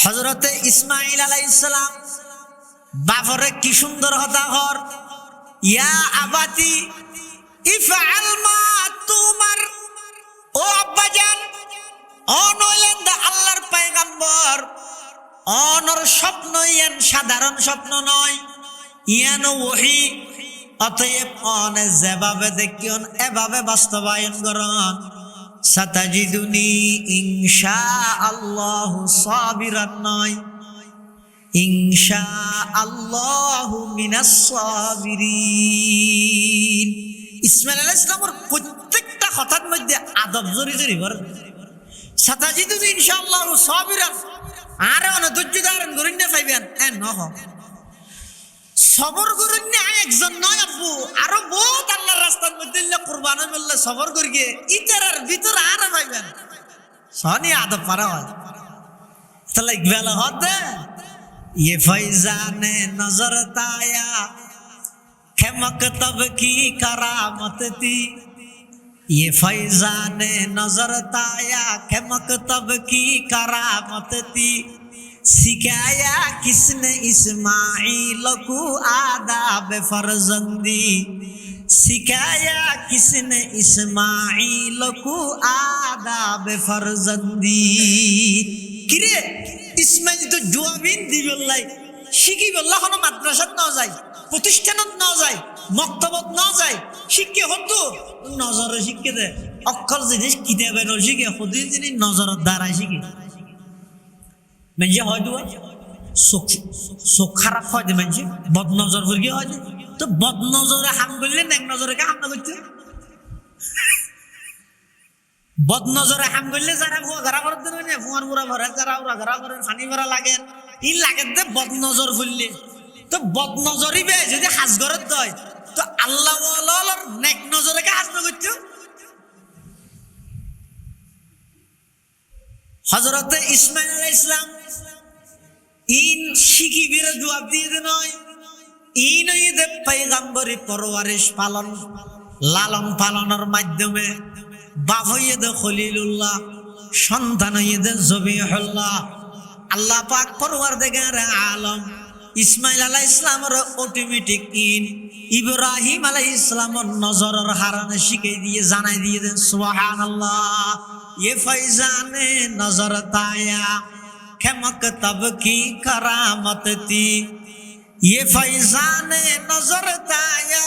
হযরতে ইসমাঈল আলাইহিস সালাম বাফরে কি সুন্দর কথা হর, ইয়া আবাতি ইফআল মা তুমার। ও আব্বাজান, অনলেন আল্লাহর পয়গম্বর, অনর স্বপ্ন ইয়ান সাধারণ স্বপ্ন নয়, ইয়ান ওহী। অতএব অনে যেভাবে দেখিয়ন এভাবে বাস্তবায়ন করন। সাতাজিদুনি ইনশাআল্লাহু সাবিরান নয়, ইনশাআল্লাহু মিনাস সাবিরিন। ইসমাঈল আলাইহিস সালামের প্রত্যেকটা কথার মধ্যে আদব জড়ি জড়ি ভরে। সাতাজিদুনি ইনশাআল্লাহু সাবিরান, আর অন ধৈর্য ধারণ করেন না পাইবেন নহ সবর করেন না একজন নয় আব্বু, আরো বহুত আল্লাহর রাস্তার মধ্যে কুরবান হইলে সবর করি গিয়ে ইতারার ভিতর আর পাইবেন সনি আদব পারা হয়। তাহলে ইকবাল হতে ये फैजाने नजर ताया है मकतब की करामत थी, ये फैजाने नजर ताया है मकतब की करामत थी। सिखाया किसने इस्माइल को आदाब फर्जंदी, सिखाया किसने इस्माइल को आदाब फर्जंदी। किरे ইসমাইল তো জুয়াবিন দিবল্লাই শিখি বললা কোনো মাদ্রাসাত না যায়, প্রতিষ্ঠানত না যায়, মক্তবত না যায়, শিক্ষে হতো নজরে শিক্ষে দে অক্ষর জিনিস কিতাবে ন শিখে হদিন জিনিস নজরের দ্বারাই শিখে। মানে হয়তো চোখ খারাপ হয় যে মানে বদ নজর করে হয়, তো বদ নজরে হাম করলে নেক নজরে হাম না করতে, বদ নজরে হাম করলে যারা ঘরা ঘর ফুয়ার মুড়া ভরে যারা ওরা ঘরা ঘরের ফানি ভরা লাগেন ই লাগে দে বদ নজর ফুললে। তো বদ নজরই বে যদি হাজ ঘরত দয় তো আল্লাহ নেক নজরে হাজ না করতে। হযরতে ইসমাঈল আলাইহিস সালাম ইন শিখি বিরে জবাব দিয়ে দে নয়, ইন ঈদে পয়গম্বরি পরওয়ারিশ পালন লালন পালনের মাধ্যমে বাপ হইয়ে দে খলিলুল্লাহ, সন্তান হইয়ে দে জবিহুল্লাহ। আল্লাহ পাক পরওয়ারদিগার আলম ইসমাঈল আলাইহিস সালামের অটোমেটিক ইন ইব্রাহিম আলাইহিস সালামের নজরের হারানে শিখিয়ে দিয়ে জানাই দিয়ে দেন সুবহানাল্লাহ। ये फैजाने नजर ताया है मकतब की करामत थी, ये फैजाने नजर ताया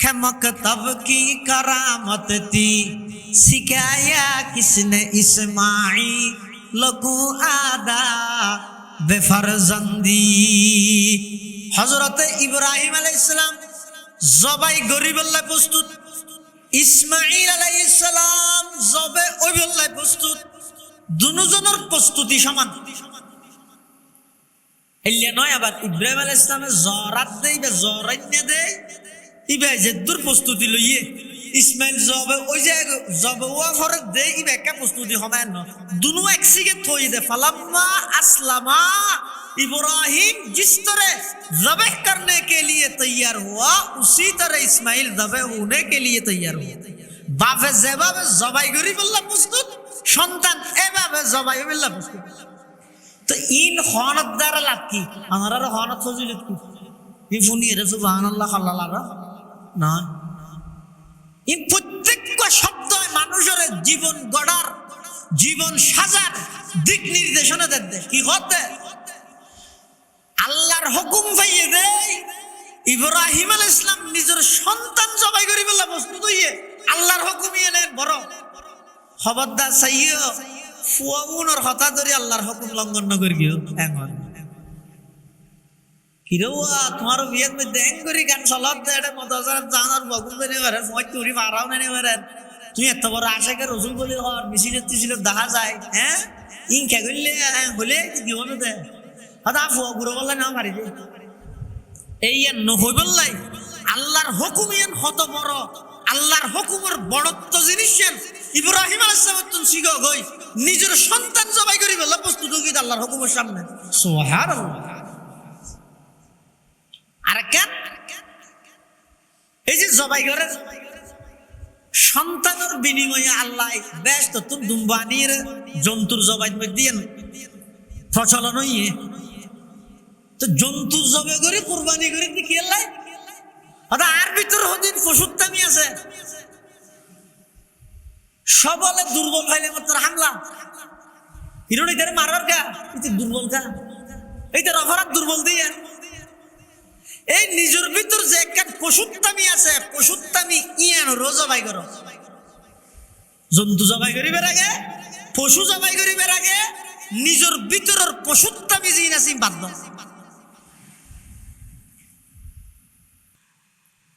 है मकतब की करामत थी। सिखाया किसने इस्माइल को आदाब फर्जंदी। हजरत इब्राहिम अलैहिस सलाम जबाई गरीबुल्लाह प्रस्तुत, ইসমাঈল আলাইহিস সালাম জবে ওইবল্লাই প্রস্তুত, দুজনের প্রস্তুতি সমান। এলিয়া নয় আবার ইব্রাহিম আলাইহিস সালামের জরাত দেই বা জরাইন্না দেই ইবা যেদুর প্রস্তুতি লইয়ে ইসমাঈল জবে ওই যে জবে ওয়া ফরক দেই ইবা কা প্রস্তুতি হমান না, দুনো একসিগে থই দে। ফালাম্মা আসলামা इब्राहिम जिस तरह ज़बह करने के लिए तैयार हुआ उसी तरह इस्माइल ज़बह होने के लिए तैयार हुआ। बापे जेबाबे ज़बाई करी बल्ला प्रस्तुत, সন্তান এভাবে জবাই বল্লা প্রস্তুত। তো ইন হনত দ্বারা লাভ কি? আমার আর হনত ফজিলত কি? ই ফুনিয়ে রে সুবহানাল্লাহ আল্লাহ না, ই প্রত্যেকটা শব্দ মানুষের জীবন গড়ার, জীবন সাজার দিক নির্দেশনা দেয়। কি হতে আল্লাহর হুকুম পাইয়ে দেয় ইব্রাহিম আলাইহিস সালাম নিজের সন্তান জবাই করি বলে প্রস্তুত হইয়ে আল্লাহর হুকুম এলেন বড় খবরদার চাইও ফুয়াউনের হতা ধরে আল্লাহর হুকুম লঙ্ঘন না করি গিয়ে এখন কিরোয়া তোমার বিয়ের মধ্যে এং করি গান চলত দে এটা মতাজার জানার বকুল করে পারে ফয় তুরি পারাও না পারে। তুই এত বড় আশাকে রসুল বলি হর মিছিলে তিছিলে দেখা যায় হ্যাঁ ইং কে করলে হলে কি হলো দে হতা ফুয়া গুরু বললে না পারি যে এই নহই বললাই আল্লাহর হুকুম ইয়ান হত বড়, আল্লাহর হুকুমের বড়ত্ব জিনিস ইব্রাহিম আলাইহিস সালাম শিখো গই নিজের সন্তান জবাই করি বলে প্রস্তুত হই আল্লাহর হুকুমের সামনে সুবহানাল্লাহ। আর কেন এই যে জবাই করে সন্তানের বিনিময়ে আল্লাহ বেশ তো দুম্বানির জন্তুর জবাই দিয়ে প্রচলন হইয়ে তো জন্তু জবে করে কুরবানি করে কি এলাই আর ভিতর হদিন পশুত্তামি আছে সবলে দুর্বল হইলে মাত্র হামলা হিরোনি ধরে মারার গা এই দুর্বল গা এইটার অপরাধ দুর্বল দিয়ে এই নিজের ভিতর যে একটা পশুত্তামি আছে পশুত্তামি ইয়ান রোজ জবাই করো জন্তু জবাই করিবার আগে পশু জবাই করিবার আগে নিজের ভিতরের পশুত্তামি জিন আছে বাধ্য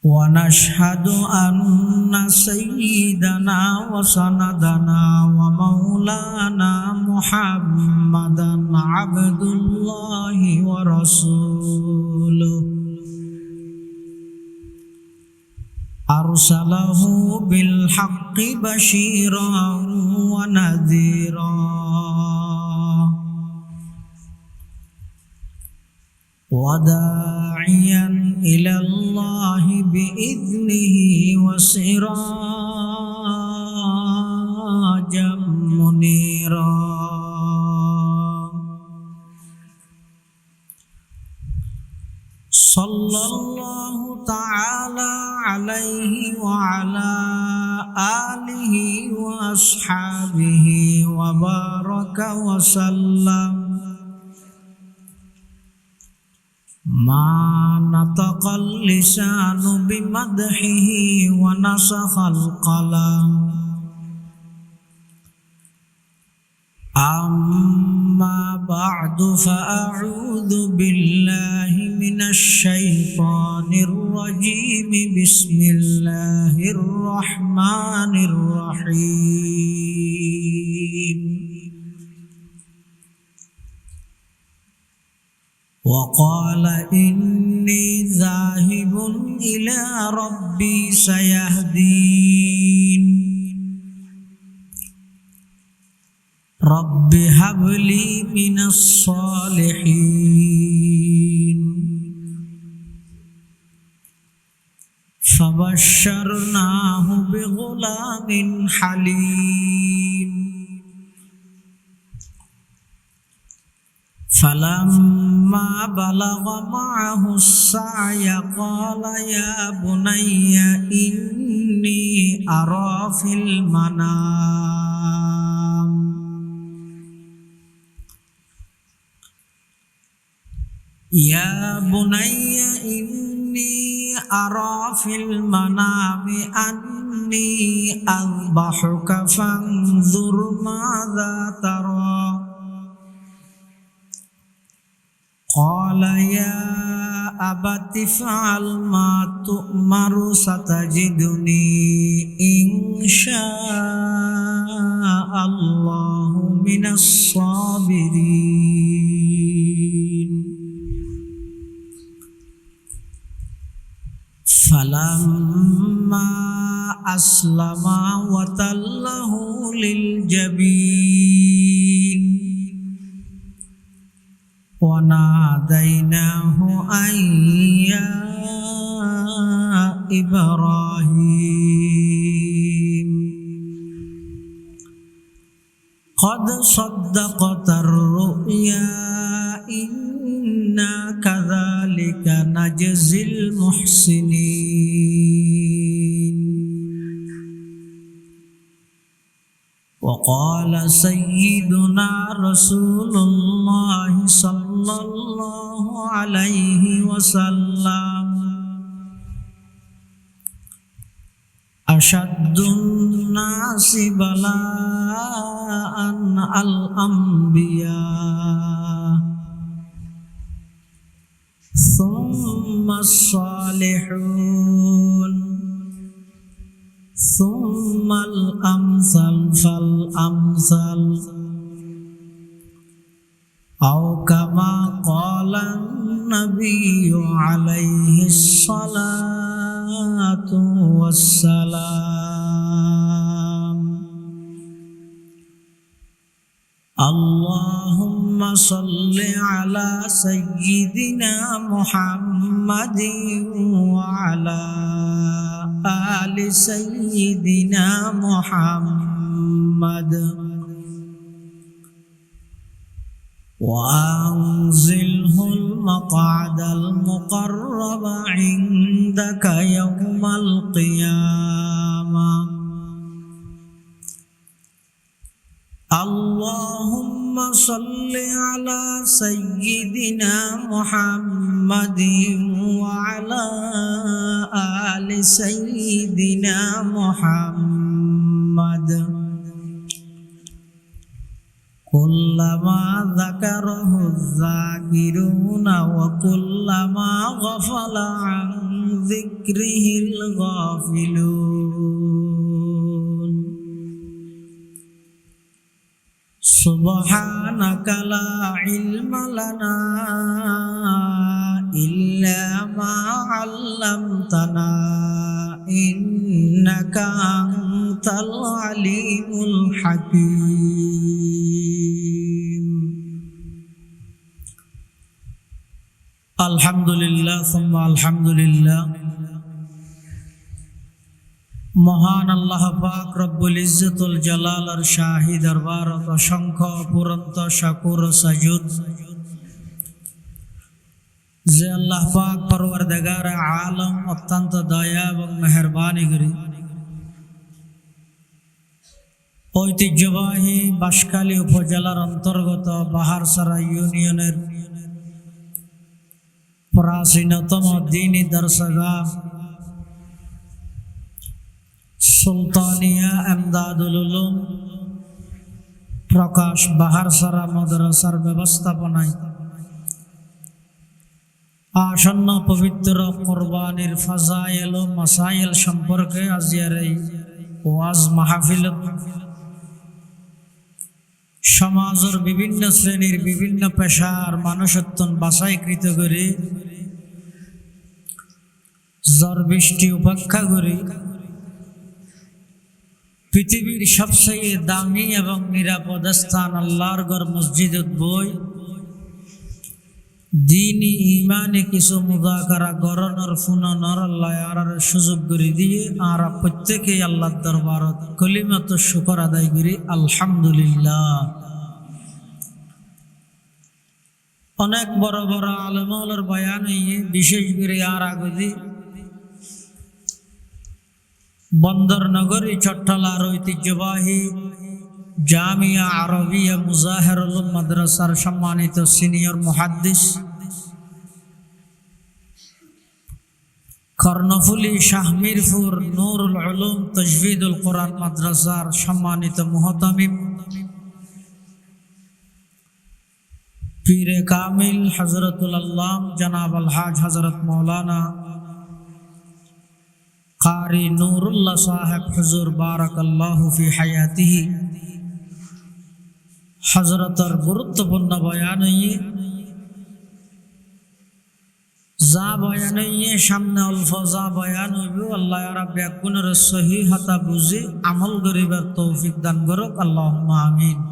ونشهد أن سيدنا وسندنا ومولانا محمدا عبد الله ورسوله أرسله بالحق بشيرا ونذيرا وداعيا إلى الله بإذنه وسراجا منيرا صلى الله تعالى عليه وعلى آله وأصحابه وبارك وسلم ما نطق اللسان بمدحه ونسخ القلم أما بعد فأعوذ بالله من الشيطان الرجيم بسم الله الرحمن الرحيم وقال إني ذاهب إلى ربي سيهدين رب هب لي من الصالحين فبشرناه بغلام حليم فلما بلغ معه السعي قال يا بني إني أرى في المنام يا بني إني أرى في المنام أني أذبحك فانظر ماذا ترى قال يا أبت افعل ما تؤمر ستجدني إن شاء الله من الصابرين فلما أسلما وتله للجبين وناديناه أن يا إبراهيم قد صدقت الرؤيا إنا كذلك نجزي المحسنين وقال سيدنا رسول الله صلى الله عليه وسلم أشد الناس بلاء الأنبياء ثم الصالحون ثم الأمثل فالأمثل أو كما قال النبي عليه الصلاة والسلام اللهم صل على سيدنا محمد وعلى آل سيدنا محمد وأنزله المقعد المقرب عندك يوم القيامة اللهم صل على سيدنا محمد وعلى آل سيدنا محمد كلما ذكره الذاكرون وكلما غفل عن ذكره الغافلون سبحانك لا علم لنا إلا ما علمتنا إنك أنت العليم الحكيم الحمد لله ثم الحمد لله মহান আল্লাহ পাক রব্বুল ইজ্জতুল জালালের শাহী দরবারত অসংখ্য অপুরন্ত শাকুর ও সাজুদ যে আল্লাহ পাক পরওয়ারদিগার আলম অত্যন্ত দয়া এবং মেহেরবানি করি ঐতিহ্যবাহী বাঁশখালী উপজেলার অন্তর্গত বাহারছড়া ইউনিয়নের প্রাচীনতম দ্বীনী দরসগাহ সুলতানিয়া এমদাদুল উলুম প্রকাশ বাহারছড়া মাদ্রাসার ব্যবস্থাপনায় আসন্ন পবিত্র কোরবানির ফাজাইল ও মাসাইল সম্পর্কে আজিয়ার এই ওয়াজ মাহফিল সমাজের বিভিন্ন শ্রেণীর বিভিন্ন পেশার মানুষত্বন বাছাইকৃত করে ঝড় বৃষ্টি উপেক্ষা করে পৃথিবীর সবচেয়ে দামি এবং নিরাপদ স্থান আল্লাহর ঘর মসজিদত বই দ্বীনি ইমানে কিছু মুযাকারা গরনর ফুননর আল্লাহ আর সুযোগ করে দিয়ে আর প্রত্যেকেই আল্লাহর দরবারত কলিমাত শুকর আদায় করি আলহামদুলিল্লাহ। অনেক বড় বড় আলেমওয়ালার বয়ান হইয়ে বিশেষ করে আর আগদি বন্দর নগরী চট্টলার ঐতিহ্যবাহী জামিয়া আরবিয়া মুজাহিরুল উলুম মাদ্রাসার সম্মানিত সিনিয়র মুহাদ্দিস কর্ণফুলী শাহমিরপুর নুরুল উলুম তাজবিদুল কোরআন মাদ্রাসার সম্মানিত মুহতামিম পীরে কামিল হযরতুল আল্লাম জনাব আলহাজ হযরত মাওলানা কারি নুরুল্লাহ সাহেব হুজুর বারাকাল্লাহু ফি হায়াতিহি হযরতের গুরুত্বপূর্ণ বয়ান যা বয়ান সামনে অল্প যা বয়ান হইব আল্লাহ রাব্বি আকুনের সহিহতা বুঝি আমল করিবার তৌফিক দান করুক আল্লাহুম্মা আমিন।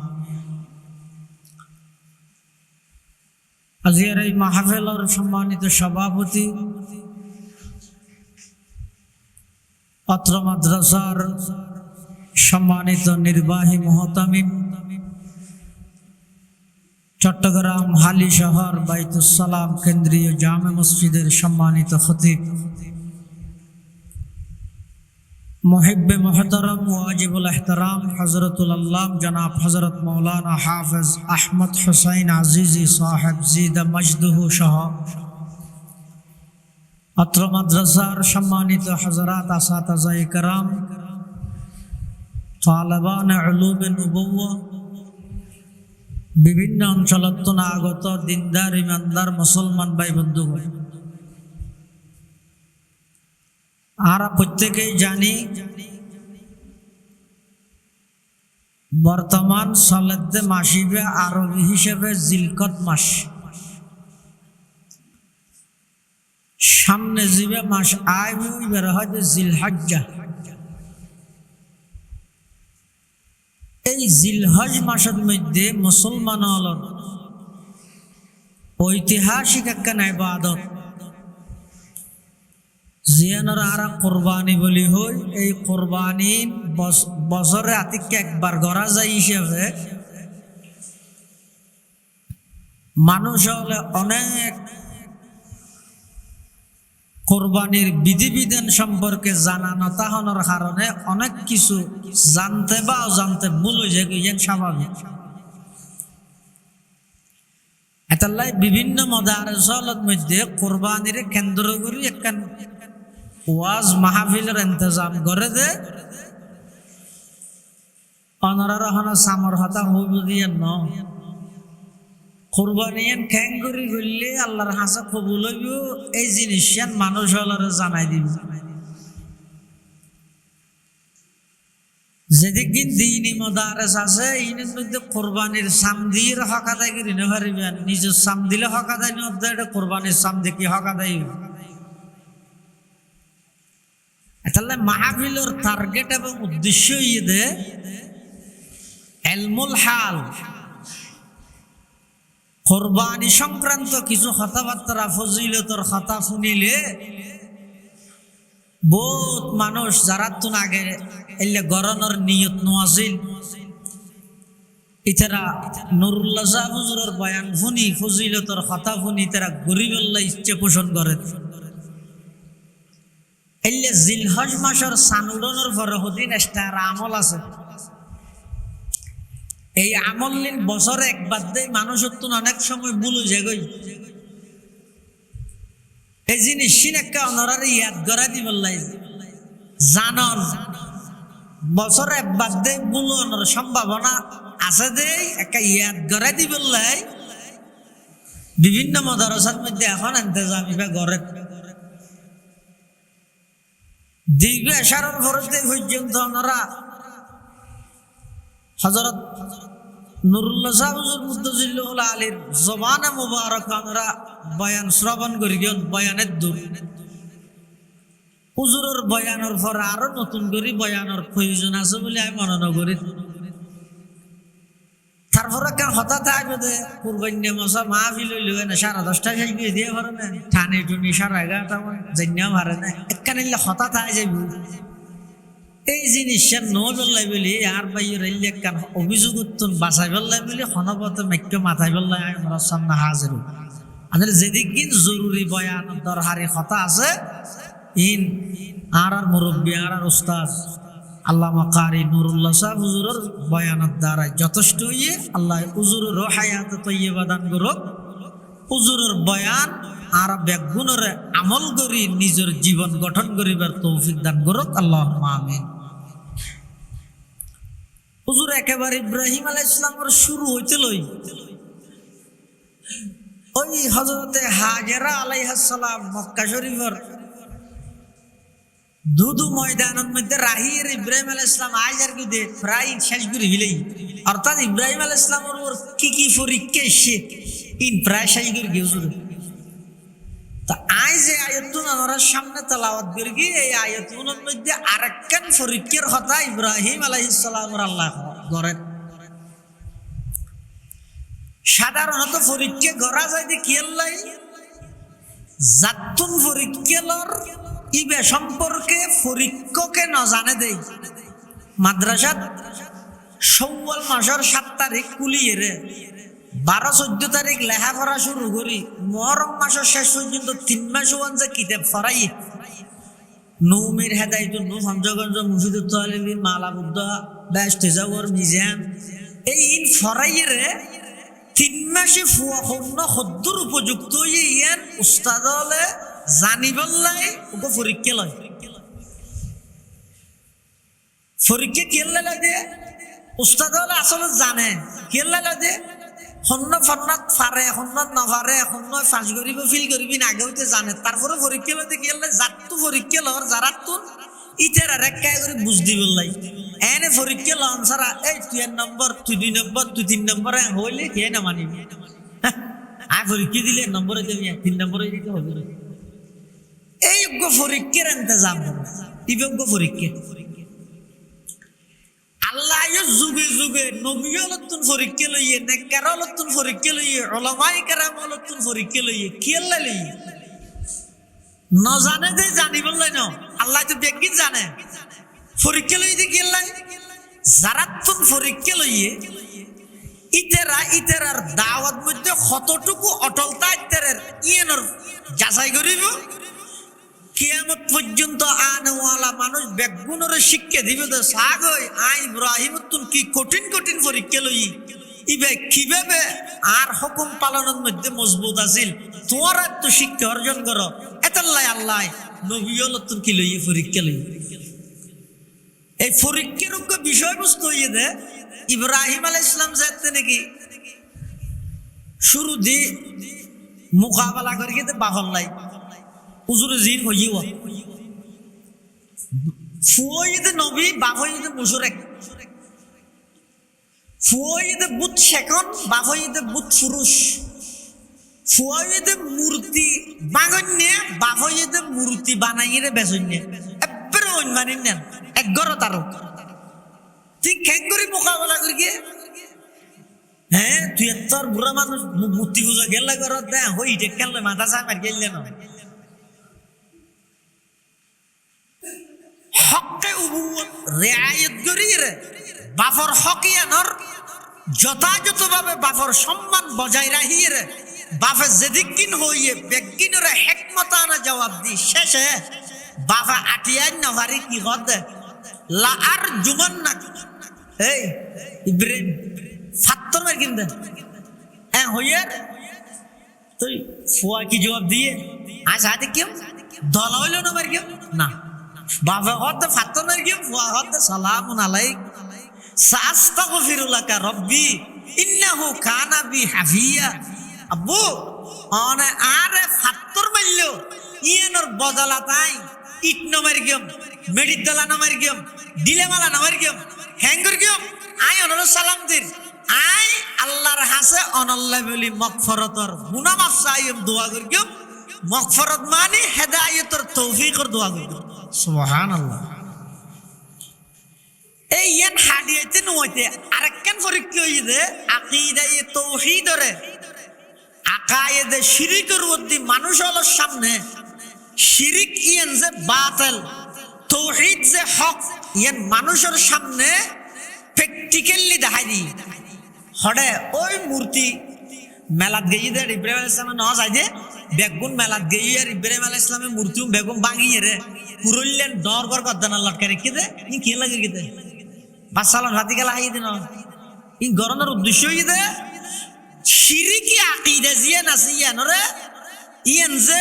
আজিয়ার এই মাহফিলের সম্মানিত সভাপতি অত্র মাদ্রাসার সম্মানিত নির্বাহী মুহতামিম চট্টগ্রাম হালি শহর বাইতুস সালাম কেন্দ্রীয় জামে মসজিদের সম্মানিত খতিব মুহিব্বে মুহতারাম ওয়াজিবুল ইহতারাম হযরতুল আল্লাম জনাব হযরত মাওলানা হাফেজ আহমদ হুসাইন আজিজি সাহেব জিদা মজদুহু সহ অত্র মাদ্রাসার সম্মানিত হযরত আসাতাজায়ে কেরাম তালেবানে উলুমে নবুওয়া বিভিন্ন অঞ্চলত আগত দিনদার ইমানদার মুসলমান ভাই বন্ধুগণ আর প্রত্যেকেই জানি বর্তমান সালেতে মাসিবে আরবি হিসেবে জিলকত মাস সামনে জিবে মাস আয় বের হয় জিলহজ্জা। এই জিলহজ মাসের মধ্যে মুসলমান ঐতিহাসিক একখান ইবাদত জিয়ানোর আরা কোরবানি বলি হই। এই কোরবানি বছরে আতিককে একবার করা যায় হিসেবে মানুষ হলে অনেক কোরবানির বিধিবিধান সম্পর্কে জানানো তাহনের কারণে অনেক কিছু জানতে বা অজান্তে ভুল হয়ে যায়, ইয়েন স্বাভাবিক। এটালাই বিভিন্ন মাদ্রাসার মধ্যে কোরবানির কেন্দ্র করে একখান ওয়াজ মাহফিলের ইন্তজাম করে দে, অনরার হনা সামর হতা হইব দিয়ে ন কোরবানি খ্যাং করে করলে আল্লাহর হাসা কবুল হইব, এই জিনিস মানুষ হলার জানাই দিব। যেদিন দিনই মাদ্রাসা আছে ইনের মধ্যে কোরবানির সাম দিয়ে হক আদায় করে নিতে পারিবেন, নিজের সাম দিলে হক আদায় নিতে, এটা কোরবানির সাম দেখি হক আদায়। তাহলে মাহফিলের টার্গেট এবং উদ্দেশ্য ইয়ে এলমুল হাল, কোরবানি সংক্রান্ত কিছু কথাবার্তা ফজিলতর কথা শুনিলে বহুত মানুষ যারা তুন আগে এলে গরনের নিয়ত নোয়াছিল, ইতারা নুরুল্লাহ শাহ হুজুরের বয়ান শুনি ফজিলতর কথা শুনি তারা গরিবল্লাহ ইচ্ছে পোষণ করে। এলে জিলহজ মাসের সানুডনের পরে হদিন একটা আমল আছে, এই আমল নিন বছরে একবার দেয় মানুষের তো অনেক সময় ভুলে যাগই। এই জিনিস একটা অনরারে ইয়াদ করা দিবল্লাই জানন বছরে একবার দেয় ভুলনের সম্ভাবনা আছে দেই একটা ইয়াদ করা দিবল্লাই। বিভিন্ন মাদ্রাসার মধ্যে এখন ইন্তজামি বা ঘরে দীর্ঘ এশারার ফরজে পর্যন্ত ওনারা হযরত নুরুল্লাহ শাহ হুজুর মুদ্দাজিল্লাহুল আলীর জবানে মুবারক ওনারা বয়ান শ্রবণ করি গিয়ে বয়ানের দূর হুজুরের বয়ানের পর আরো নতুন করে বয়ানের প্রয়োজন আছে বলে আমি মনে করি। তারপরে কেন হঠাৎ আসবে কুরবানি মশা মাহফিল হইল না 10:30 শেষ করে দিয়ে পারে না, ঠানি টুনি 11:30 জানিয়া পারে না, একখানে হঠাৎ আয় যাইব। এই জিনিসটা নজরলাই বলি আর বাইর একখান অভিযোগ বাঁচাই পেলাই বলি হনপথ মাইক্য মাথায় পেলাই আমরা সামনে হাজির। আমাদের যেদিন জরুরি বয়ান দরকারি কথা আছে ইন আর মুরব্বী আর উস্তাদ আল্লামা কারি নুরুল্লাহ শাহ হুজুরের বয়ানের দ্বারা যথেষ্ট হইয়ে আল্লাহ হুজুরের হায়াত তৈয়বা দান করুক। হুজুরের বয়ান আর ব্যাগুণের আমল করি নিজের জীবন গঠন করিবার তৌফিক দান করুক, আল্লাহুম্মা আমিন। হুজুর একেবারে ইব্রাহিম আলাইহিস সালামের শুরু হইতে লই ওই হযরতে হাজেরা আলাইহিস সালাম মক্কা শরীফের দুদু ময়দানের মধ্যে রাহির ইব্রাহিম আলাইহিস সালাম আইজার কি দে প্রায় শেষ করে হিলেই, অর্থাৎ ইব্রাহিম আলাইহিস সালামের ওর কি পরীক্ষা এসে ইন প্রায় শেষ করে গিয়ে হুজুর। তা আই যে আয়াতুন আমরা সামনে তেলাওয়াত করি কি এই আয়াতুনের মধ্যে আরেকখান পরীক্ষার কথা ইব্রাহিম আলাইহিস সালামের আল্লাহ করেন। সাধারণত পরীক্ষা করা যায় যে কি আল্লাহ জাতুন পরীক্ষার ইবে সম্পর্কে পরীক্ষকে ন জানে দেই। মাদ্রাসাত শাওয়াল মাসের 7 তারিখ কুলিয়ে রে 12-14 তারিখ লেখাপড়া শুরু করি মুহররম মাসের শেষ পর্যন্ত 3 মাস ওয়ান যে কিতাব পড়াই নৌমির হেদায়েতুন নূর হমজগঞ্জ মুফিদুত তালিবিন মালাবুদ্দ বেস্তেজাওয়ার মিজান এই ইন ফরাইরে 3 মাসে ফুয়া হন্ন হদ্দুর উপযুক্ত ইয়ান উস্তাদ হলে জানিবল্লাই ওকে পরীক্ষা লয়। পরীক্ষা কেল্লা লাগে উস্তাদ হলে আসলে জানে কেল্লা লাগে হন্ন ফন্নাত ফারে হন্নত নফারে হন্ন ফাঁস করিব ফিল করিবি না আগে হইতে জানে। তারপরে পরীক্ষা লইতে কেল্লা জাতু পরীক্ষা লর যারা তুন ইটার আর এক করে বুঝ দিবল্লাই এনে পরীক্ষা লন সারা এই তুই 1 নম্বর তুই 2 নম্বর তুই 3 নম্বর হইলে কে না মানিবি আয় পরীক্ষা দিলে নম্বরে দেবি 3 নম্বরে দিতে হবে। এই পরীক্ষার ইন্তজাম ইবজ্ঞ পরীক্ষা আল্লাহ যুগে যুগে নবী হলতুন পরীক্ষা লইয়ে নেককার হলতুন পরীক্ষা লইয়ে উলামায়ে কেরাম হলতুন পরীক্ষা লইয়ে কি আল্লাহ লইয়ে ন জানে যে জানিবল্লাই না আল্লাহ তো বেগিন জানে পরীক্ষা লইতে কি আল্লাহ যারা তুন পরীক্ষা লইয়ে ইতেরার দাওয়াত মধ্যে কতটুকু অটলতা ইতেরের ইয়েনর যাচাই করিব কিয়ামত পর্যন্ত আনওয়ালা মানুষ বেগুনরে শিক্ষা দিবে তো সাগই আই ইব্রাহিম তুন কি কঠিন কঠিন পরীক্ষা লই ইবে কিভাবে আর হুকুম পালনের মধ্যে মজবুত আছিল তোরা তো শিক্ষা অর্জন করো এতাল্লাই আল্লাহ নবী হল তুন কি লই পরীক্ষা লই এই পরীক্ষার বিষয়বস্তু হইয়ে দে ইব্রাহিম আলাইহিস সালাম যাতে নাকি শুরু দি মোকাবেলা করি কিন্তু বাহল্লাই উজুরে জিন হইও ফুয়িদে নবী বাহইদে মুশরিক ফুয়িদে বুত শেখন বাহইদে বুত পুরুষ ফুয়িদে মূর্তি বাগন্যে বাহইদে মূর্তি বানাইরে বেজন্যে এব্বরে অনমানিন নেন একগর তারো তুই কেন করে মোকাবেলা করি গিয়ে হ্যাঁ তুই তোর বুড়া মানুষ মূর্তি পূজা গেলে করত দে হই খেললে মাথা চাপার গেলে না হককে উবুয়ত রিআয়াত করি রে বাফর হকিয়ানর যথাযথভাবে বাফর সম্মান বজায় রাখি রে বাফে যেদিকিন হইয়ে বেগিনরে হিকমতানা জবাব দি শেষে বাফা আটিয়ান নভারি কি হদে লা আর জুমান্নাক এই ইব্রাহিম ফাত্তর মার কিনতে হ্যাঁ হইয়ার তুই ফুয়া কি জবাব দিয়ে আজ হাতে কেউ দলা হইল না মার কেউ না বাবা হতে ফাত্তর মার কেউ ফুয়া হতে সালামুন আলাইক সাস্তাগফিরুলাকা রব্বি ইন্নাহু কানা বি হাফিয়া আব্বু অনে আরে ফাত্তর মারলো ইয়েনর বদলা তাই ইট নমার গেম মেডিদলা নমার গেম দিলেমালা নমার গেম হ্যাঙ্গর গেম আই অনর সালাম দির আই আল্লাহর হাসে অনল্লাহ বলি মগফরতর গুনাহ মাফ চাইম দোয়া করি গেম মগফরত মানে হেদায়েতর তৌফিকর দোয়া করি সুবহানাল্লাহ এই ইয়ান হাদিয়াতে নইতে আরেকখান পরীক্ষা হইছে আকীদায়ে তাওহীদরে আকায়েদে শিরকের মধ্যে মানুষ হলো সামনে শিরিক ইয়ান যে বাতিল তাওহীদ যে হক ইয়ান মানুষের সামনে প্র্যাকটিক্যালি দেখাই দি হড়ে ওই মূর্তি মেলাত গিয়ে দে ইব্রাহিম আলাইহিস সালাম না যায় দে বেগুন মেলাত গিয়ে আর ইব্রাহিম আলাইহিস সালামের মূর্তি বেগুন ভাঙিয়ে রে পুরুল্লেন দরবার কদনা লটকে রেখে দে ই কি লাগে গিতে বাসালান হাতি গেলা আই দিন ই গরনের উদ্দেশ্য হই দে শিরিকি আকীদা জিয়া নাসিয়া নরে ইয়ান যে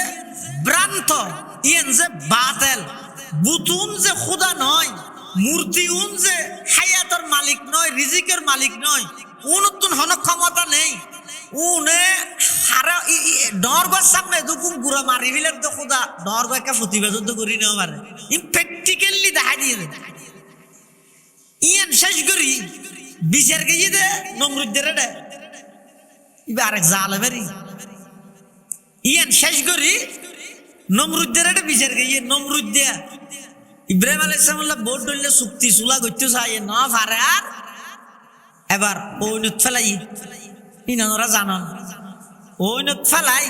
ভ্রান্ত ইয়ান যে বাতিল বুতুন যে খোদা নয় মূর্তি উন যে হায়াতের মালিক নয় রিজিকের মালিক নয় উনতুন হন ক্ষমতা নেই উনে হারা ডরগর সামনে দুকুম গুড়া মারি ফেলে তো খোদা ডরগর একটা প্রতিবেদন তো করি নেওয়া পারে প্র্যাকটিক্যালি দেখা দিয়ে দে ইয়ান শেষ করি বিচার গিয়ে দে নমরুদ্দের রে ইবা আরেক জালেমেরি ইয়ান শেষ করি নমরুদ্দের রে বিচার গিয়ে নমরুদ্দে ইব্রাহিম আলাইহিস সালাম বোর্ড ধরলে চুক্তি চুলা করতে চাই না পারে আর এবার ওইনত ফেলাই ইনারা জানান ওইনত ফেলাই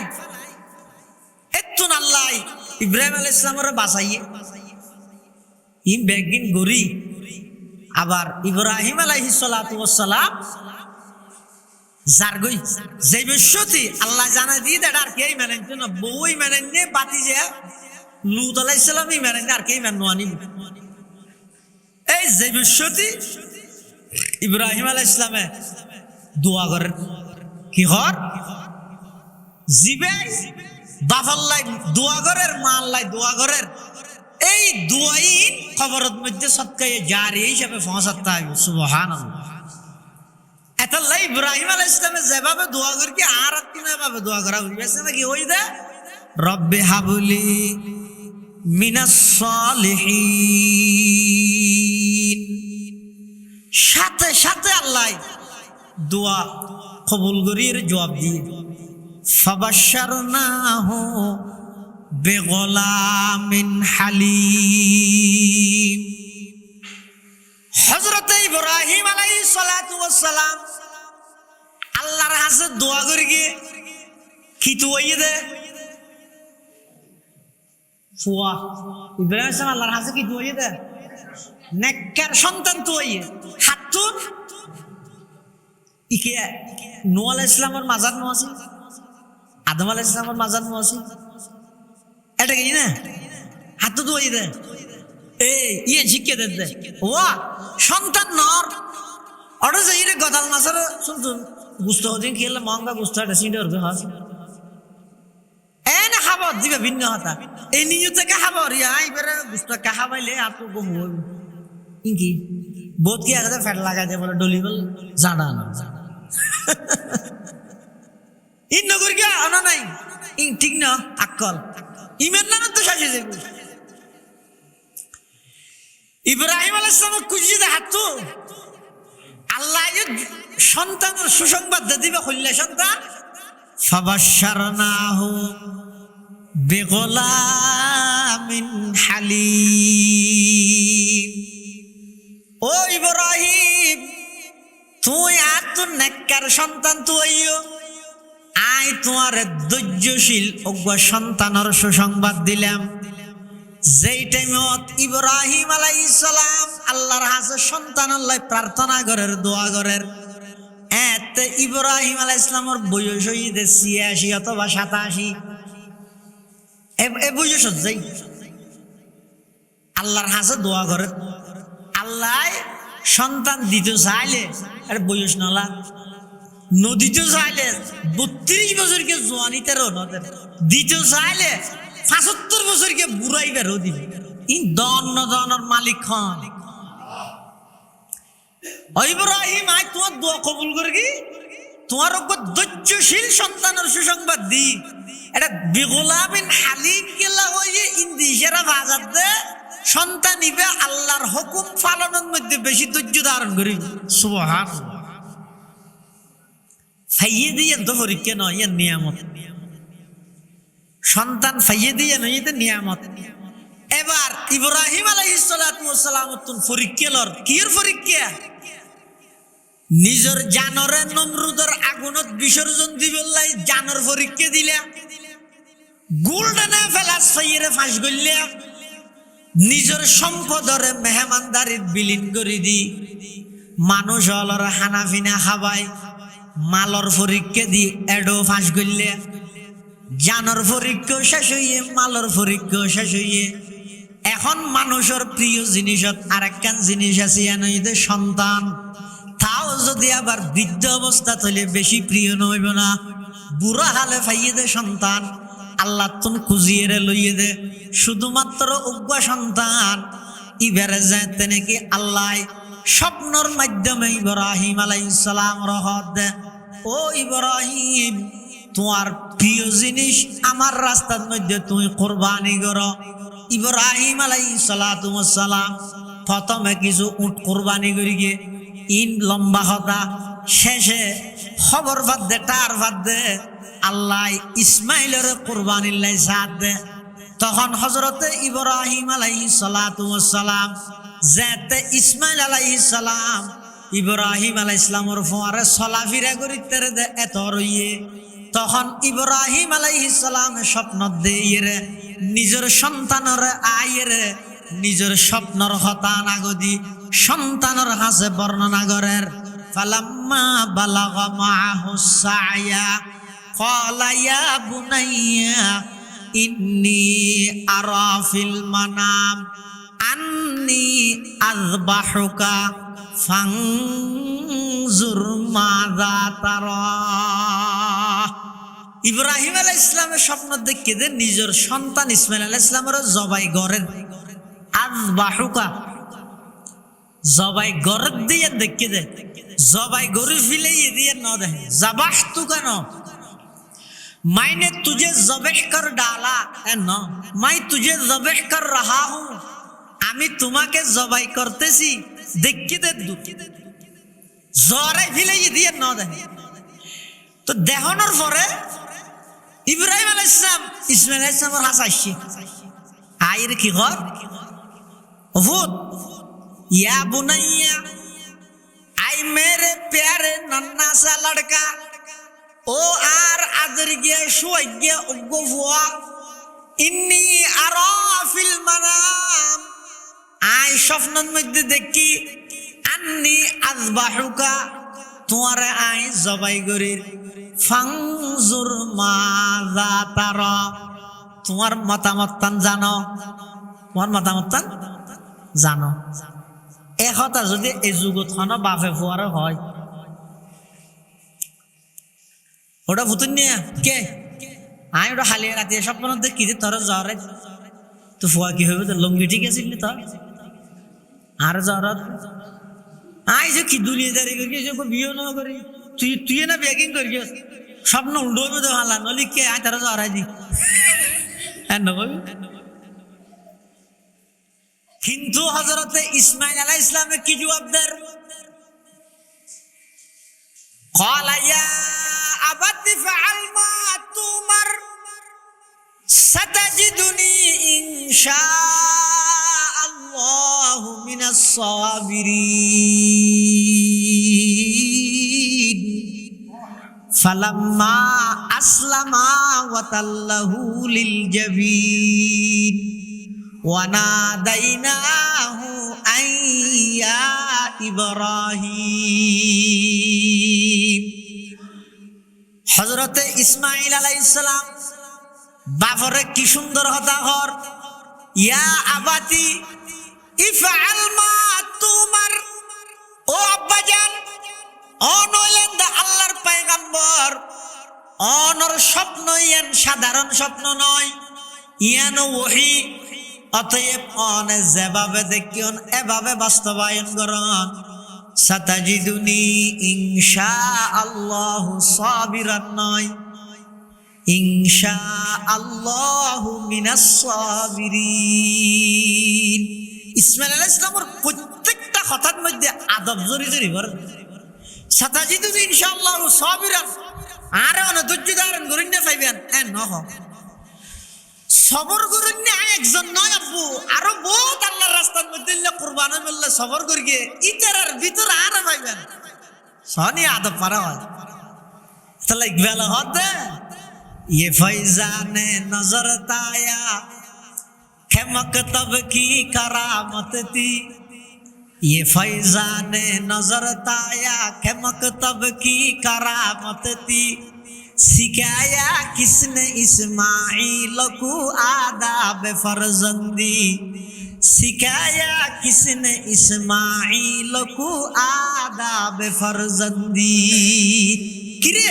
এতুন আল্লাহ ইব্রাহিম আলাইহিস সালামের বাঁচাইয়ে ইন বেগিন গরি আবার ইব্রাহিম আলাইহিস সালাতু ওয়াস সালাম জারগই যে বিশ্বতি আল্লাহ জানা দিয়ে দেড় আর কেই মানেন না বই মানেন নে বাতি যে লূত আলাইহিস সালামই মানেন আর কেই মান নোয়ানি এই যে বিশ্বতি ইব্রাহিম আলাইহিস সালামে দোয়া করেন কি হর জিবে বাফাল্লাই দোয়া করের মাল্লাই দোয়া করের এই দোয়াই খবরত মধ্যে সদকায়ে জারি হিসেবে পৌঁছাতে হবে সুবহানাল্লাহ এতাল্লাই ইব্রাহিম আলাইহিস সালামে যেভাবে দোয়া করি কি আর কিনা ভাবে দোয়া করা হইবে নাকি হই দে রব্বি হাবলি মিনাস সালিহিন সাথে সাথে আল্লাহ দোয়া কবুল করির জবাব দিয়ে ফাবাশশারনাহু বিগলামিন হালিম হযরত ইব্রাহিম আলাইহিস সালাতু ওয়াস সালাম আল্লাহর কাছে দোয়া করি গিয়ে কি তো হইয়ে দে ফুয়া ইব্রাহিম আলাইহিস সালাম আল্লাহর কাছে কি তো হইয়ে দে নেককার সন্তান তো হইয়ে হাতুন ইকে নূহ আলাইহিস সালামের মাজার নো আছে, আদম আলাইহিস সালামের মাজার নো আছে, এটা কি না হাত তো ধুই দে এই ইয়ে শিখে দে দে ও সন্তান নর অর্ডার যাই রে গদাল মাছের শুনতুন গুস্ত দিন খেলে মহঙ্গা গুস্ত এটা সিন্ডর হাস এনে খাবার দিবে ভিন্ন হতা এই নিয়ত থেকে খাবার ইয়া এবারে গুস্ত কা খাবাইলে আর তো গম হইব ইনকি বহুত কি আগে ফ্যাট লাগা দে বলে ডলিবল জানা না ইন নগর গিয়া আনা নাই ইন ঠিক না আকল ইমেন না তো শাসে যাবে ইব্রাহিম আলাইহিস সালাম কুজি দে হাতু আল্লাহ সন্তানের সুসংবাদ দিবে কইলা সন্তান ফাবাশশারনাহু বিগুলামিন হালিম ও ইব্রাহিম তুই আর তোর নেককার সন্তান তুইও আই তোমার ধৈর্যশীল অজ্ঞ সন্তানের সুসংবাদ দিলাম যেই টাইমত ইব্রাহিম আলাইহিস সালাম আল্লাহর কাছে সন্তান আল্লাহ প্রার্থনা করের দোয়া করের এতে ইব্রাহিম আলাইহিস সালামের বয়স হইতে 86 অথবা 87 এ বয়স যাই আল্লাহর কাছে দোয়া করে আল্লাহ সন্তান দিতে চাইলে আর বয়স নলা নদীতে চাইলে 32 বছরকে জোয়ানিতে নদের দিতে চাইলে 75 বছরকে বুড়াইবে দিবে ইন দনের মালিক খান ইব্রাহিম আই তোমার দোয়া কবুল করে কি তোমার ধৈর্যশীল সন্তানের সুসংবাদ দি এটা বিগুলামিন হালিম কেলা হয়ে ইন্দিশেরা বাজার দে সন্তান নিবে আল্লাহর হুকুম পালনের মধ্যে বেশি ধৈর্য ধারণ করি সুবহানাল্লাহ ফাইয়ে দিয়ে তো পরীক্ষা নয় এর নিয়ামত সন্তান ফাইয়ে দিয়ে নয় এটা নিয়ামত এবার ইব্রাহিম আলাইহিস সালাতু ওয়াস সালাম পরীক্ষা লর কির পরীক্ষা নিজের জানরে নমরুদের আগুনত বিসর্জন দিবেলাই জানর পরীক্ষা দিলা গোল্ডেনে ফেলাস ফাইয়ে ফাঁস গইলা নিজের সম্পদরে মেহমানদারির বিলীন করে দি মানুষ অলর হানাফিনা খাবাই মালর পরীক্ষা দি এডো ফাঁস গইলে জানর পরীক্ষা শেষ হইয়ে মালর পরীক্ষা শেষ হইয়ে এখন মানুষের প্রিয় জিনিসত আরেকখান জিনিস আছে এনইতে সন্তান তাও যদি আবার বৃদ্ধ অবস্থা হলে বেশি প্রিয় নইব না বুড়া হালে ফাইয়ে দে সন্তান আল্লাহ তুন খুঁজিয়ে লইয়ে দে শুধুমাত্র উগ্র সন্তান ইবারে যাতে নাকি আল্লাহ স্বপ্নর মাধ্যমে ইব্রাহিম আলাইহিস সালাম রহত দে ও ইব্রাহিম তোমার প্রিয় জিনিস আমার রাস্তার মধ্যে তুমি কুরবানি করো ইব্রাহিম আলাইহিস সালাতু ওয়াস সালাম প্রথমে কিছু উট কুরবানি করি গিয়ে ইন লম্বা হতা শেষে খবর বাদ দে টার বাদ দে আল্লাহ ইসমাইলের কুরবানির লাই সাথ দে তখন হযরতে ইব্রাহিম আলাইহিস সালাতু ওয়াস সালাম যেতে ইসমাইল আলাইহিস সালাম ইব্রাহিম আলাইহিস সালামের ফোয়ারে চলাফিরা করিতে দে এত রইয়ে তখন ইব্রাহিম আলাইহিস সালাম স্বপ্ন দেইরে নিজের সন্তানের আইরে নিজের স্বপ্নর হতা নাগদি সন্তানের কাছে বর্ণনা করের ফালাম্মা বালাগা মাহুস সায়া ক্বালা ইয়া বুনাইয়া ইন্নী আরা ফিল মানাম আন্নী আযবাহুকা ফানজুর মাযা তারা ইব্রাহিম আলাইহিস সালামের স্বপ্ন দেখে দে নিজের সন্তান ইসমাইল আলাইহিস সালামের জবাই করেন আযবাহুকা জবাই গরত দিয়ে দেখে দে জবাই গরু ফিলেই দিয়ে ন দে জাবাহতু কেন मायने तुझे ज़बह कर डाला है ना मैं तुझे ज़बह कर रहा हूँ आमी तुम्हाके ज़बाई करते सी देखी दे दू ज़ोरे फिले ये दिए ना दे तो देहनर फरे इब्राहिम अलैहिस्सलाम इस्माइल अलैहिस्सलाम और हासाशी आयर की गौर वुद या बुनैया आई मेरे प्यारे नन्ना सा लड़का ও আর আদর গিয়ে শুয়ে গিয়ে উগ্গফুয়া ইন্নী আরা ফিল মানাম আই স্বপ্নের মধ্যে দেখি আন্নী আযবাহুকা তোমারে আই জবাই গরির ফাংজুর মাজা তারা, তোমার মতামত তান জানো, তোমার মতামত তান জানো। এ কথা যদি এই যুগত হন বাপে ফুয়ারও হয়, ওটা ভুতুন নিয়ে কে আই ওটা হালিয়ে রাতে স্বপ্ন দেখি যে তোর জ্বরে তো ফুয়া কি হবে, তো লঙ্গি ঠিক আছে তোর আর জ্বর আই যে কি দুনিয়াদারি করি বিয়ে না করি, তুই না ব্যাগিং করি স্বপ্ন উল্টো হইবে তো হালা নলি কে আয় তারা জ্বরাই দি কিন্তু হযরতে ইসমাইল আলাইহিস সালামে কি জবাব দেন? ক্বালা ইয়া আবাতি ফাআল মা তুমার সাতাজিদুনি ইনশাআল্লাহু মিনাস সাবিরিন। ফালাম্মা আসলামা ওয়া তাল্লাহু লিল জাবিন ওয়া নাদাইনাহু আইয়া ইব্রাহিম। হযরতে ইসমাঈল আলাইহিস সালাম বাপরে কি সুন্দর হতা হর, ইয়া আবাতি ইফআল মা তুমার, ও আব্বাজান, অনলেন দা আল্লাহর পয়গম্বর, অনর স্বপ্ন ইয়ান সাধারণ স্বপ্ন নয়, ইয়ান ওহী, অতএব অনে যেভাবে দেখিয়ন এভাবে বাস্তবায়ন করন। সাতাজিদুনি ইনশাআল্লাহু সাবিরান নয়, ইনশাআল্লাহু মিনাস সাবিরিন। ইসমাঈল আলাইহিস সালামের প্রত্যেকটা কথার মধ্যে আদব জড়ি জড়ি ভরে। সাতাজিদুনি ইনশাআল্লাহু সাবিরান, আর অনে ধৈর্য ধারণ করেন না পাইবেন এ নহ, সবর করেন না একজন নয় আব্বু, আরো বহুত আল্লাহর রাস্তার মধ্যে কুরবানি মিললে সবর করি গিয়ে ইতারার ভিতর আর পাইবেন সনি আদব পারা হয়। তাহলে ইকবাল হতে ये फैजाने नजर ताया है मकतब की करामत थी, ये फैजाने नजर ताया है मकतब की करामत थी। सिखाया किसने इस्माइल को आदाब फर्जंदी, सिखाया किसने इस्माइल को आदाब फर्जंदी। किरे